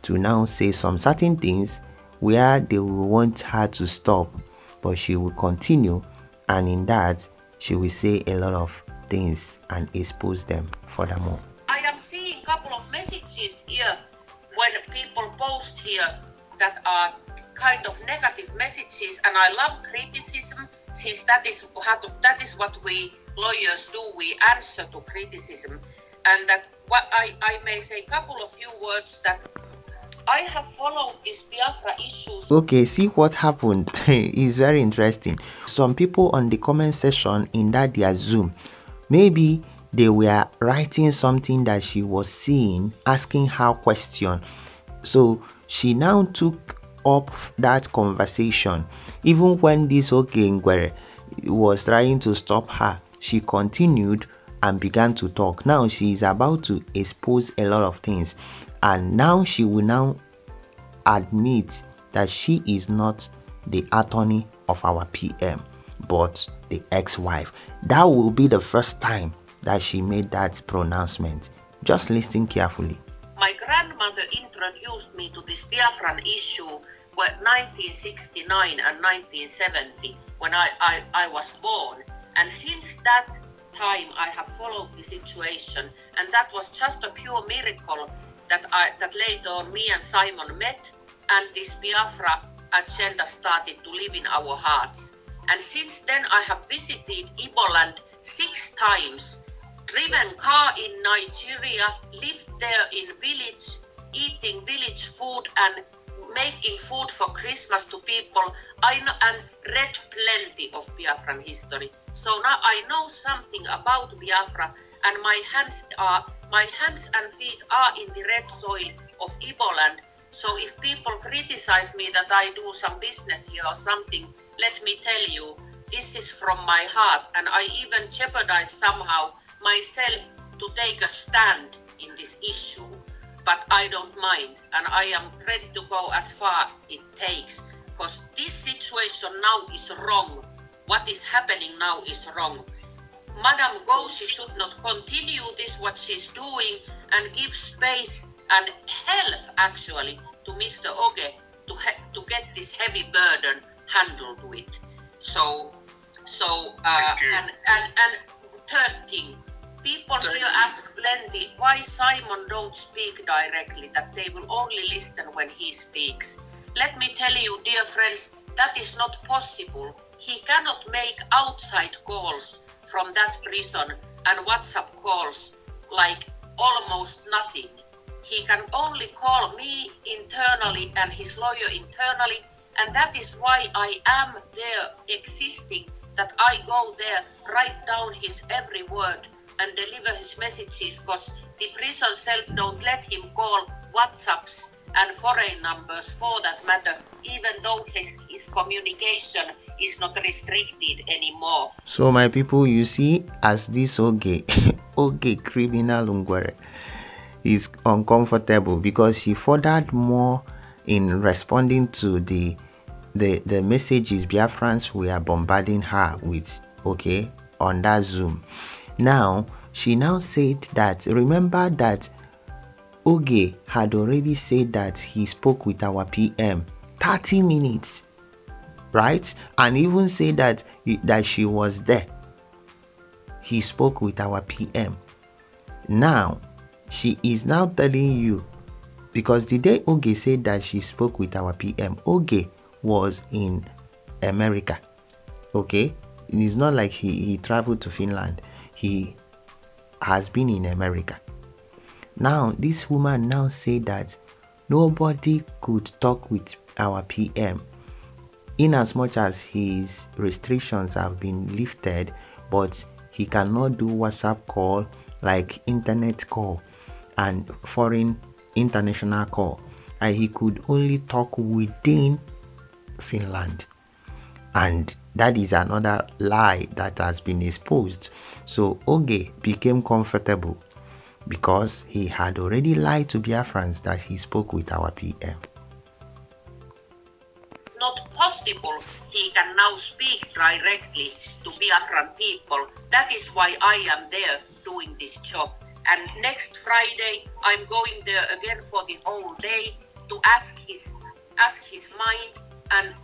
to now say some certain things where they will want her to stop, but she will continue, and in that she will say a lot of things and expose them furthermore. I am seeing a couple of messages here when people post here that are kind of negative messages, and I love criticism, since that is what we lawyers do. We answer to criticism, and that what I may say a couple of few words that I have followed these Biafra issues. Okay, see what happened. It's very interesting. Some people on the comment section in that their Zoom, maybe they were writing something that she was seeing, asking her question. So she now took up that conversation. Even when this Ogengwere was trying to stop her, she continued and began to talk. Now she is about to expose a lot of things, and now she will now admit that she is not the attorney of our PM, but the ex-wife. That will be the first time that she made that pronouncement. Just listen carefully. My grandmother introduced me to this Biafran issue when 1969 and 1970, when I was born. And since that time I have followed the situation, and that was just a pure miracle that later on me and Simon met, and this Biafra agenda started to live in our hearts. And since then I have visited Iboland 6 times, driven car in Nigeria, lived there in village, eating village food and making food for Christmas to people. I know, and read plenty of Biafran history. So now I know something about Biafra, and my hands and feet are in the red soil of Iboland. So if people criticize me that I do some business here or something, let me tell you, this is from my heart, and I even jeopardize somehow myself to take a stand in this issue. But I don't mind, and I am ready to go as far it takes, because this situation now is wrong. What is happening now is wrong. Madam Gauci should not continue this, what she's doing, and give space and help actually to Mr. Oge to get this heavy burden handled with. And third thing, people here ask plenty why Simon don't speak directly, that they will only listen when he speaks. Let me tell you, dear friends, that is not possible. He cannot make outside calls from that prison and WhatsApp calls like almost nothing. He can only call me internally and his lawyer internally, and that is why I am there existing, that I go there, write down his every word and deliver his messages, because the prison self don't let him call WhatsApps and foreign numbers for that matter, even though his communication is not restricted anymore. So my people, you see, as this Oge criminal Ungwere is uncomfortable because she furthered more in responding to the the message is Biafrans we are bombarding her with, okay, on that Zoom. Now she now said that, remember that Oge had already said that he spoke with our PM 30 minutes, right? And even said that she was there. He spoke with our PM. Now she is now telling you, because the day Oge said that she spoke with our PM, Oge was in America, okay? It's not like he traveled to Finland. He has been in America. Now this woman now said that nobody could talk with our PM in as much as his restrictions have been lifted, but he cannot do WhatsApp call, like internet call and foreign international call, and he could only talk within Finland. And that is another lie that has been exposed. So Oge became comfortable because he had already lied to Biafrans that he spoke with our PM. Not possible. He can now speak directly to Biafran people. That is why I am there doing this job. And next Friday, I'm going there again for the whole day to ask his mind and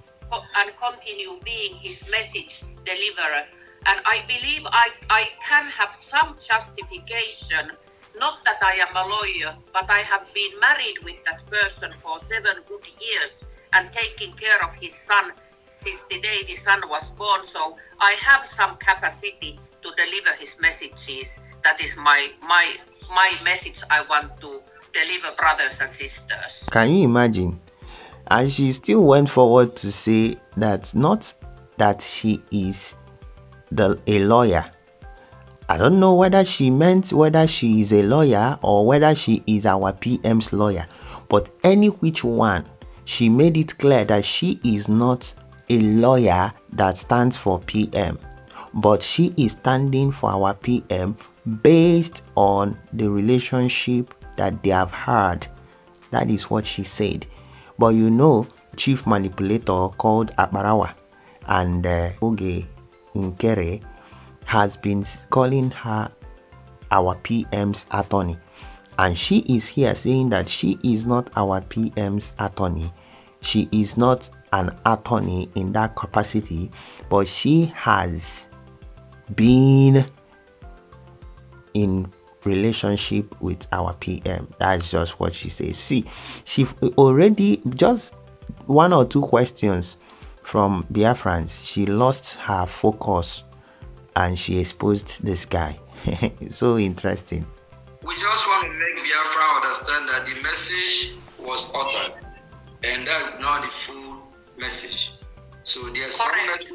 continue being his message deliverer. And I believe I can have some justification. Not that I am a lawyer, but I have been married with that person for 7 good years and taking care of his son since the day the son was born. So I have some capacity to deliver his messages. That is my message I want to deliver, brothers and sisters. Can you imagine? And she still went forward to say that not that she is a lawyer. I don't know whether she meant whether she is a lawyer or whether she is our PM's lawyer, but any which one, she made it clear that she is not a lawyer that stands for PM, but she is standing for our PM based on the relationship that they have had. That is what she said. But you know, chief manipulator called Abarawa and Oge Nkere has been calling her our PM's attorney, and she is here saying that she is not our PM's attorney. She is not an attorney in that capacity, but she has been in relationship with our PM. That's just what she says. See, she already, just 1 or 2 questions from Biafrans, she lost her focus and she exposed this guy. So interesting. We just want to make Biafra understand that the message was uttered, and that's not the full message. So there's some message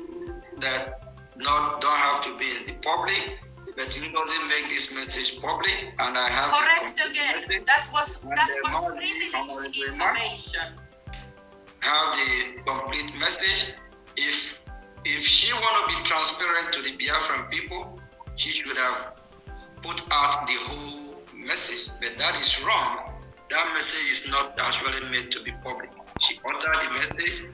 that don't have to be in the public, but it doesn't make this message public. And I have correct again. That was privileged information. Have the complete message. If she want to be transparent to the Biafran people, she should have put out the whole message. But that is wrong. That message is not actually made to be public. She uttered the message.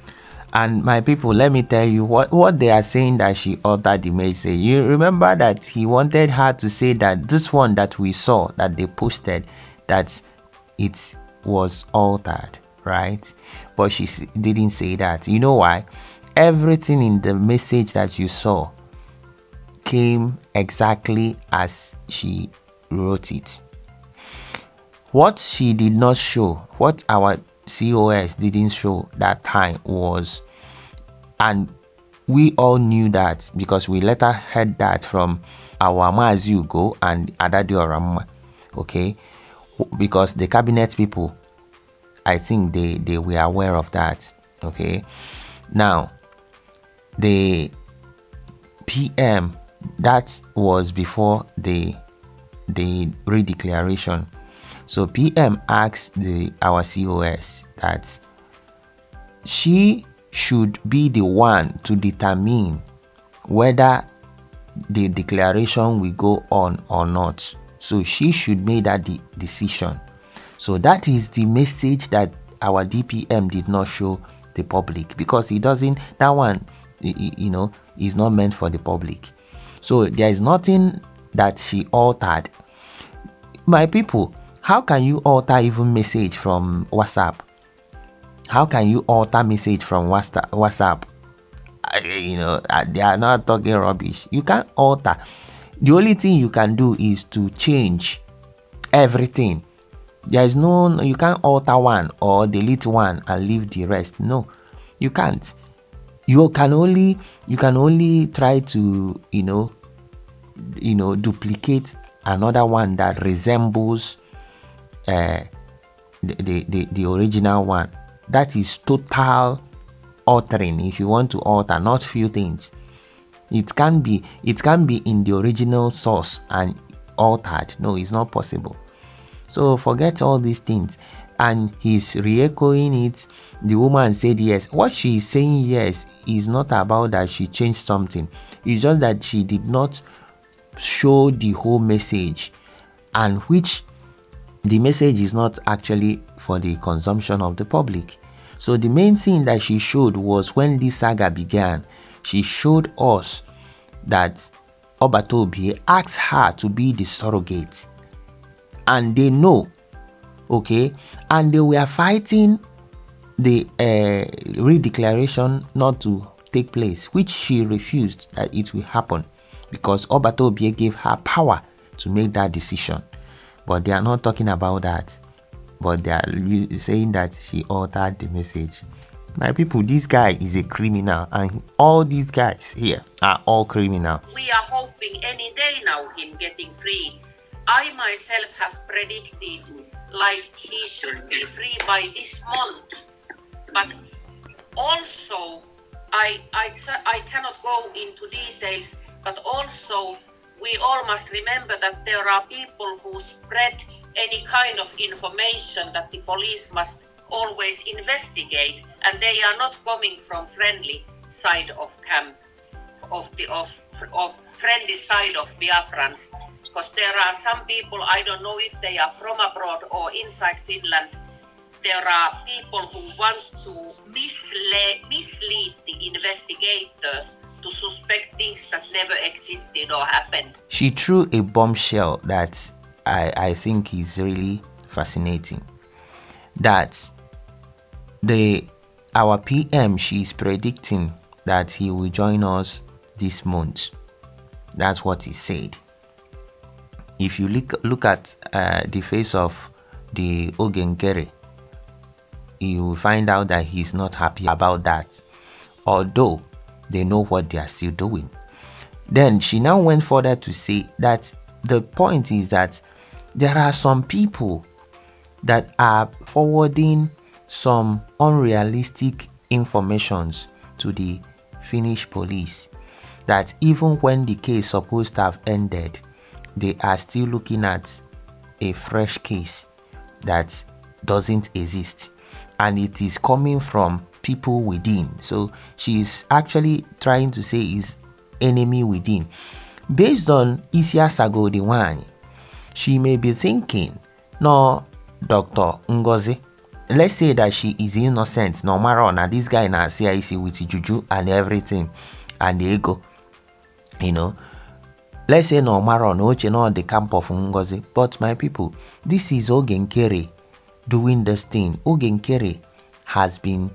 And my people, let me tell you what they are saying, that she uttered the message. You remember that he wanted her to say that this one that we saw that they posted, that it was altered, right? But she didn't say that. You know why? Everything in the message that you saw came exactly as she wrote it. What she did not show, what our COS didn't show that time was, and we all knew that because we later heard that from our Mazi Ugo and Adadio Ramma, okay? Because the cabinet people, I think they were aware of that, okay? Now, the PM, that was before the redeclaration. So PM asked our COS that she should be the one to determine whether the declaration will go on or not. So she should make that decision. So that is the message that our DPM did not show the public, because he doesn't, that one, is not meant for the public. So there is nothing that she altered. My people, how can you alter even message from WhatsApp? How can you alter message from WhatsApp? They are not talking rubbish. You can't alter. The only thing you can do is to change everything. There is no, you can't alter one or delete one and leave the rest. No, you can't. You can only try to duplicate another one that resembles the original one. That is total altering. If you want to alter, not few things. It can be in the original source and altered. No, it's not possible. So forget all these things. And he's re-echoing it. The woman said yes. What she is saying yes is not about that she changed something. It's just that she did not show the whole message, and which the message is not actually for the consumption of the public. So the main thing that she showed was when this saga began, she showed us that Obatobie asked her to be the surrogate. And they know, okay, and they were fighting the redeclaration not to take place, which she refused that it will happen, because Obatobie gave her power to make that decision. But they are not talking about that, but they are saying that she altered the message. My people, this guy is a criminal, and all these guys here are all criminals. We are hoping any day now him getting free. I myself have predicted like he should be free by this month, but also I cannot go into details, but also we all must remember that there are people who spread any kind of information that the police must always investigate, and they are not coming from friendly side of camp, of friendly side of Biafrans, because there are some people, I don't know if they are from abroad or inside Finland, there are people who want to mislead the investigators to suspect things that never existed or happened. She threw a bombshell that I think is really fascinating. That our PM, she is predicting that he will join us this month. That's what he said. If you look at the face of the Ogenkere, you will find out that he's not happy about that, although they know what they are still doing. Then she now went further to say that the point is that there are some people that are forwarding some unrealistic informations to the Finnish police, that even when the case supposed to have ended, they are still looking at a fresh case that doesn't exist, and it is coming from people within. So she is actually trying to say is enemy within. Based on Isia Sagodiwani, she may be thinking, no, Dr. Ngozi, let's say that she is innocent, no matter now this guy na CIC with juju and everything and the ego, let's say no matter no the camp of Ngozi. But my people, this is Ogenkere doing this thing. Ogenkere has been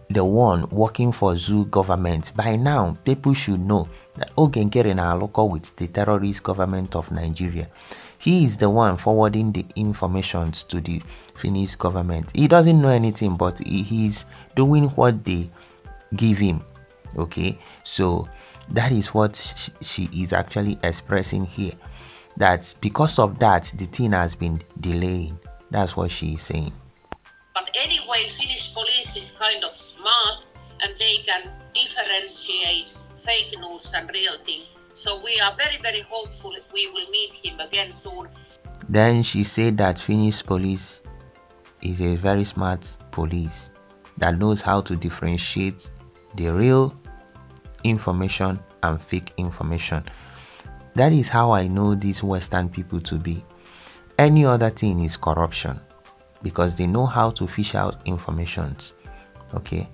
the one working for Zoo government. By now, people should know that Ogenkere na local with the terrorist government of Nigeria. He is the one forwarding the information to the Finnish government. He doesn't know anything, but he's doing what they give him. Okay, so that is what she is actually expressing here. That because of that, the thing has been delaying. That's what she is saying. But anyway, Finnish police is kind of smart, and they can differentiate fake news and real thing. So we are very, very hopeful we will meet him again soon. Then she said that Finnish police is a very smart police that knows how to differentiate the real information and fake information. That is how I know these Western people to be. Any other thing is corruption, because they know how to fish out informations Okay.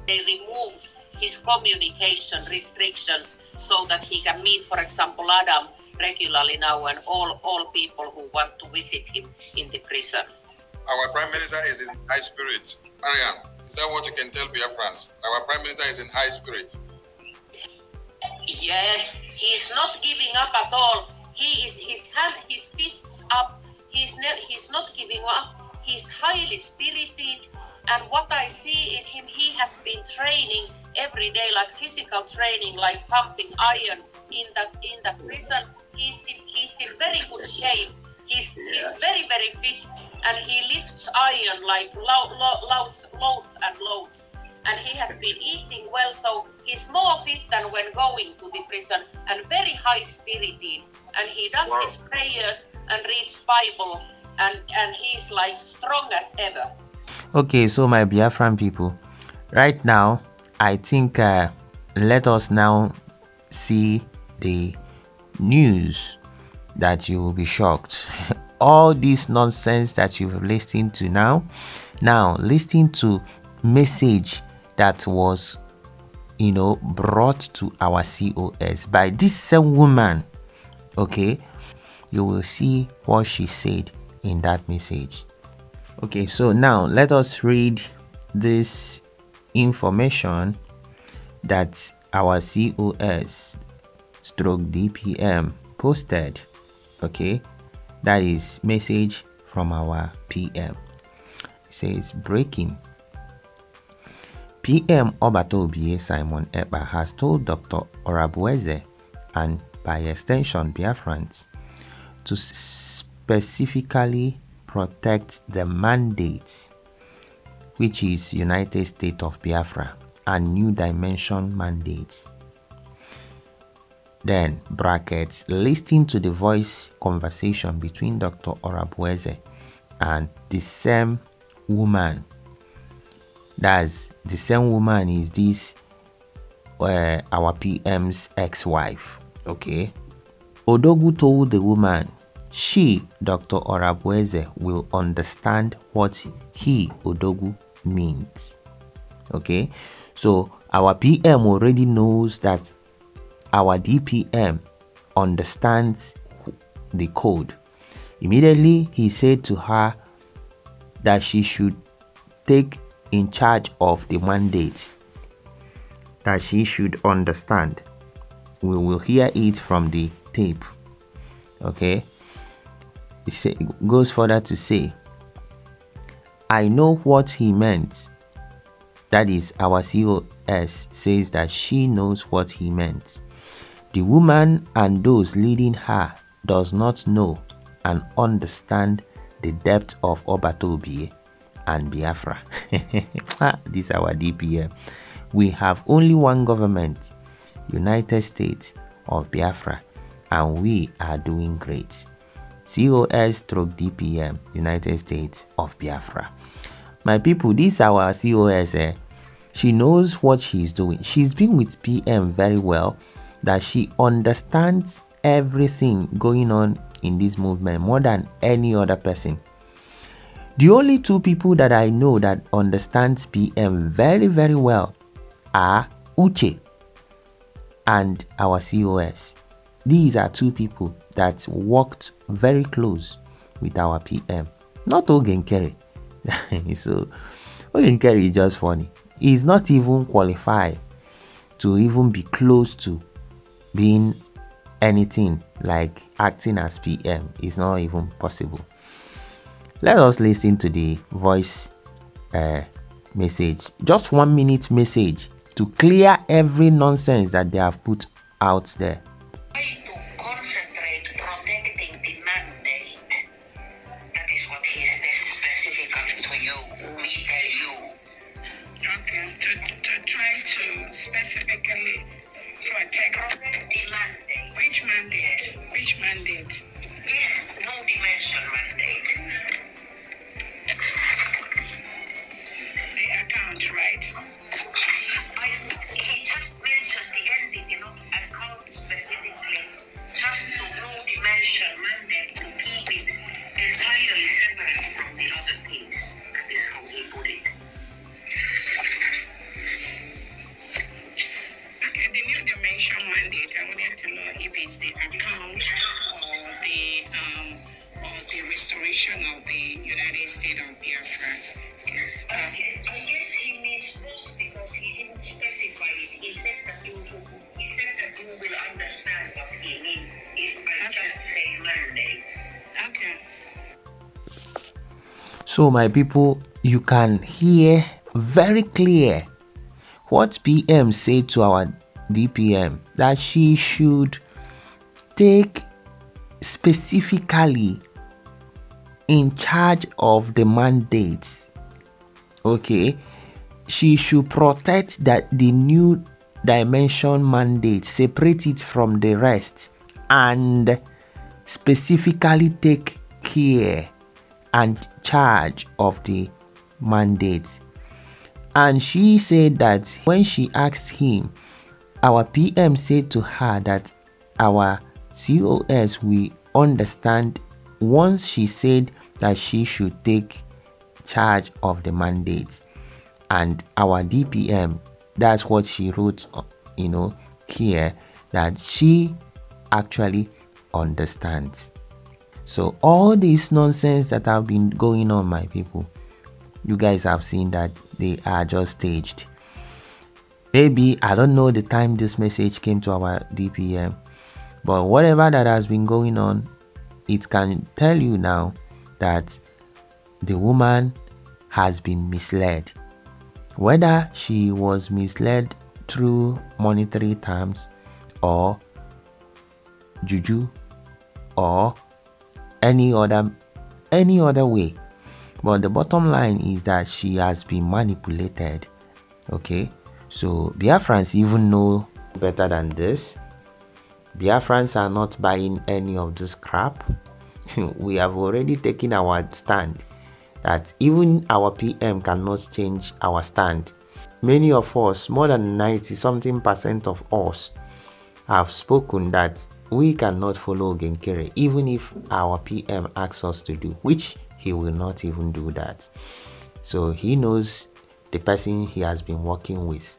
They removed his communication restrictions so that he can meet, for example, Adam regularly now, and all people who want to visit him in the prison. Our Prime Minister is in high spirit. Ariane, is that what you can tell Biafrans? Our Prime Minister is in high spirit. Yes, he's not giving up at all. He is his fists up. He's not giving up. He's highly spirited, and what I see in him, he has been training every day, like physical training, like pumping iron in the prison. He's in very good shape. He's very, very fit, and he lifts iron like loads and loads. And he has been eating well, so he's more fit than when going to the prison, and very high spirited. And he does his prayers and reads Bible, and he's like strong as ever. Okay, so my Biafran people, right now, I think let us now see the news that you will be shocked. All this nonsense that you've listened to now listen to message that was brought to our COS by this same woman. Okay, you will see what she said in that message. Okay, so now let us read this information that our COS stroke DPM posted. Okay, that is message from our PM. It says, breaking. PM Obatobie Simon Ekpa has told Dr. Orabueze and by extension Biafrans to specifically protect the mandate, which is United States of Biafra and New Dimension mandates. Then brackets, listening to the voice conversation between Dr. Orabueze and the same woman. That's the same woman is this our PM's ex-wife. Okay. Odogu told the woman she, Dr. Orabueze, will understand what he, Odogu, means. Okay. So our PM already knows that our DPM understands the code. Immediately he said to her that she should take in charge of the mandate, that she should understand. We will hear it from the tape. Okay. It goes further to say, I know what he meant. That is, our COS says that she knows what he meant. The woman and those leading her does not know and understand the depth of Obatobie and Biafra. This is our DPM. We have only one government, United States of Biafra, and we are doing great. COS stroke DPM, United States of Biafra. My people, this is our COS. She knows what she's doing. She's been with PM very well, that she understands everything going on in this movement more than any other person. The only two people that I know that understands PM very, very well are Uche and our COS. These are two people that worked very close with our PM. Not Ogenkere. So Ogenkere is just funny. He's not even qualified to even be close to being anything like acting as PM. It's not even possible. Let us listen to the voice message. Just 1 minute message to clear every nonsense that they have put out there. Try to concentrate protecting the mandate. That is what he said specifically to you. Me tell you. Okay, to try to specifically protect the mandate. Which mandate? Which mandate? This New Dimension mandate. The account, right? He just mentioned the entity, not account specific. insisted on Biafra. Okay, I guess he means both because he didn't specify it. He said that you will understand what he means if I just say Monday. Okay. So my people, you can hear very clear what PM said to our DPM, that she should take specifically in charge of the mandates. Okay, she should protect that the new dimension mandate, separate it from the rest, and specifically take care and charge of the mandates. And she said that when she asked him, our PM said to her that our COS will understand once she said that she should take charge of the mandates. And our DPM, that's what she wrote, here, that she actually understands. So all this nonsense that have been going on, my people, you guys have seen that they are just staged. Maybe, I don't know the time this message came to our DPM, but whatever that has been going on, it can tell you now that the woman has been misled. Whether she was misled through monetary terms or juju or any other way, but the bottom line is that she has been manipulated. Okay, so Biafrans even know better than this. Biafrans are not buying any of this crap. We have already taken our stand that even our PM cannot change our stand. Many of us, more than 90 something % of us, have spoken that we cannot follow Genkere even if our PM asks us to do, which he will not even do that. So he knows the person he has been working with,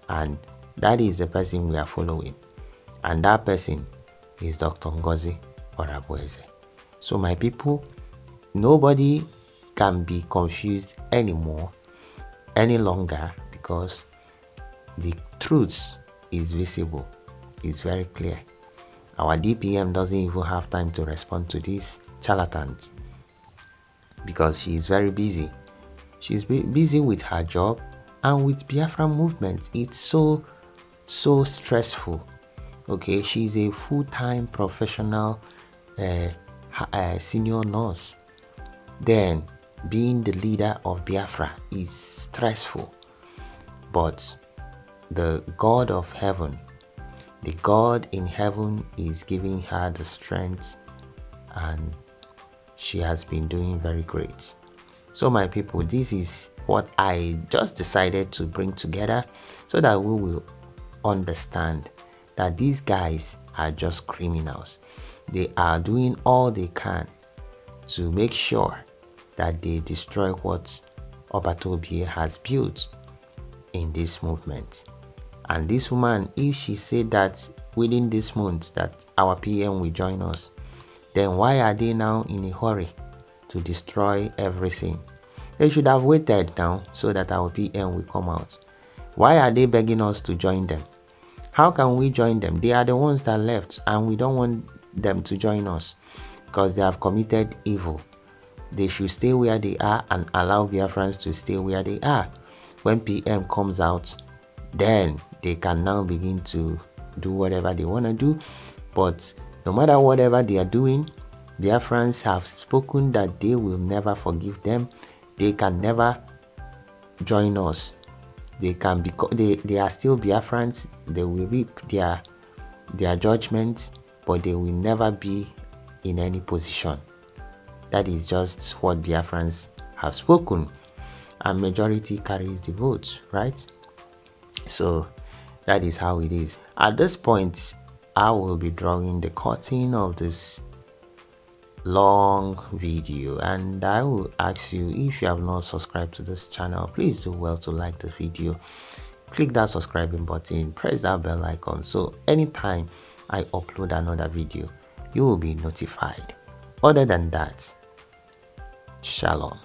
and that is the person we are following, and that person is Dr. Ngozi Orabueze. So my people, nobody can be confused anymore any longer, because the truth is visible, is very clear. Our DPM doesn't even have time to respond to these charlatans because she is very busy. She's busy with her job and with Biafra movement. It's so stressful. Okay, she's a full-time professional senior nurse. Then being the leader of Biafra is stressful, but the God of heaven, the God in heaven, is giving her the strength, and she has been doing very great. So my people, this is what I just decided to bring together so that we will understand that these guys are just criminals. They are doing all they can to make sure that they destroy what Obatobie has built in this movement. And this woman, if she said that within this month that our PM will join us, then why are they now in a hurry to destroy everything? They should have waited now so that our PM will come out. Why are they begging us to join them? How can we join them? They are the ones that left, and we don't want them to join us because they have committed evil. They should stay where they are and allow Biafrans to stay where they are. When PM comes out, then they can now begin to do whatever they want to do. But no matter whatever they are doing, Biafrans have spoken that they will never forgive them. They can never join us. They can they are still Biafrans. They will reap their judgment, but they will never be in any position. That is just what Biafrans have spoken, and majority carries the vote, right? So that is how it is. At this point, I will be drawing the curtain of this long video, and I will ask you, if you have not subscribed to this channel, please do well to like the video, click that subscribing button, press that bell icon, so anytime I upload another video, you will be notified. Other than that, Shalom.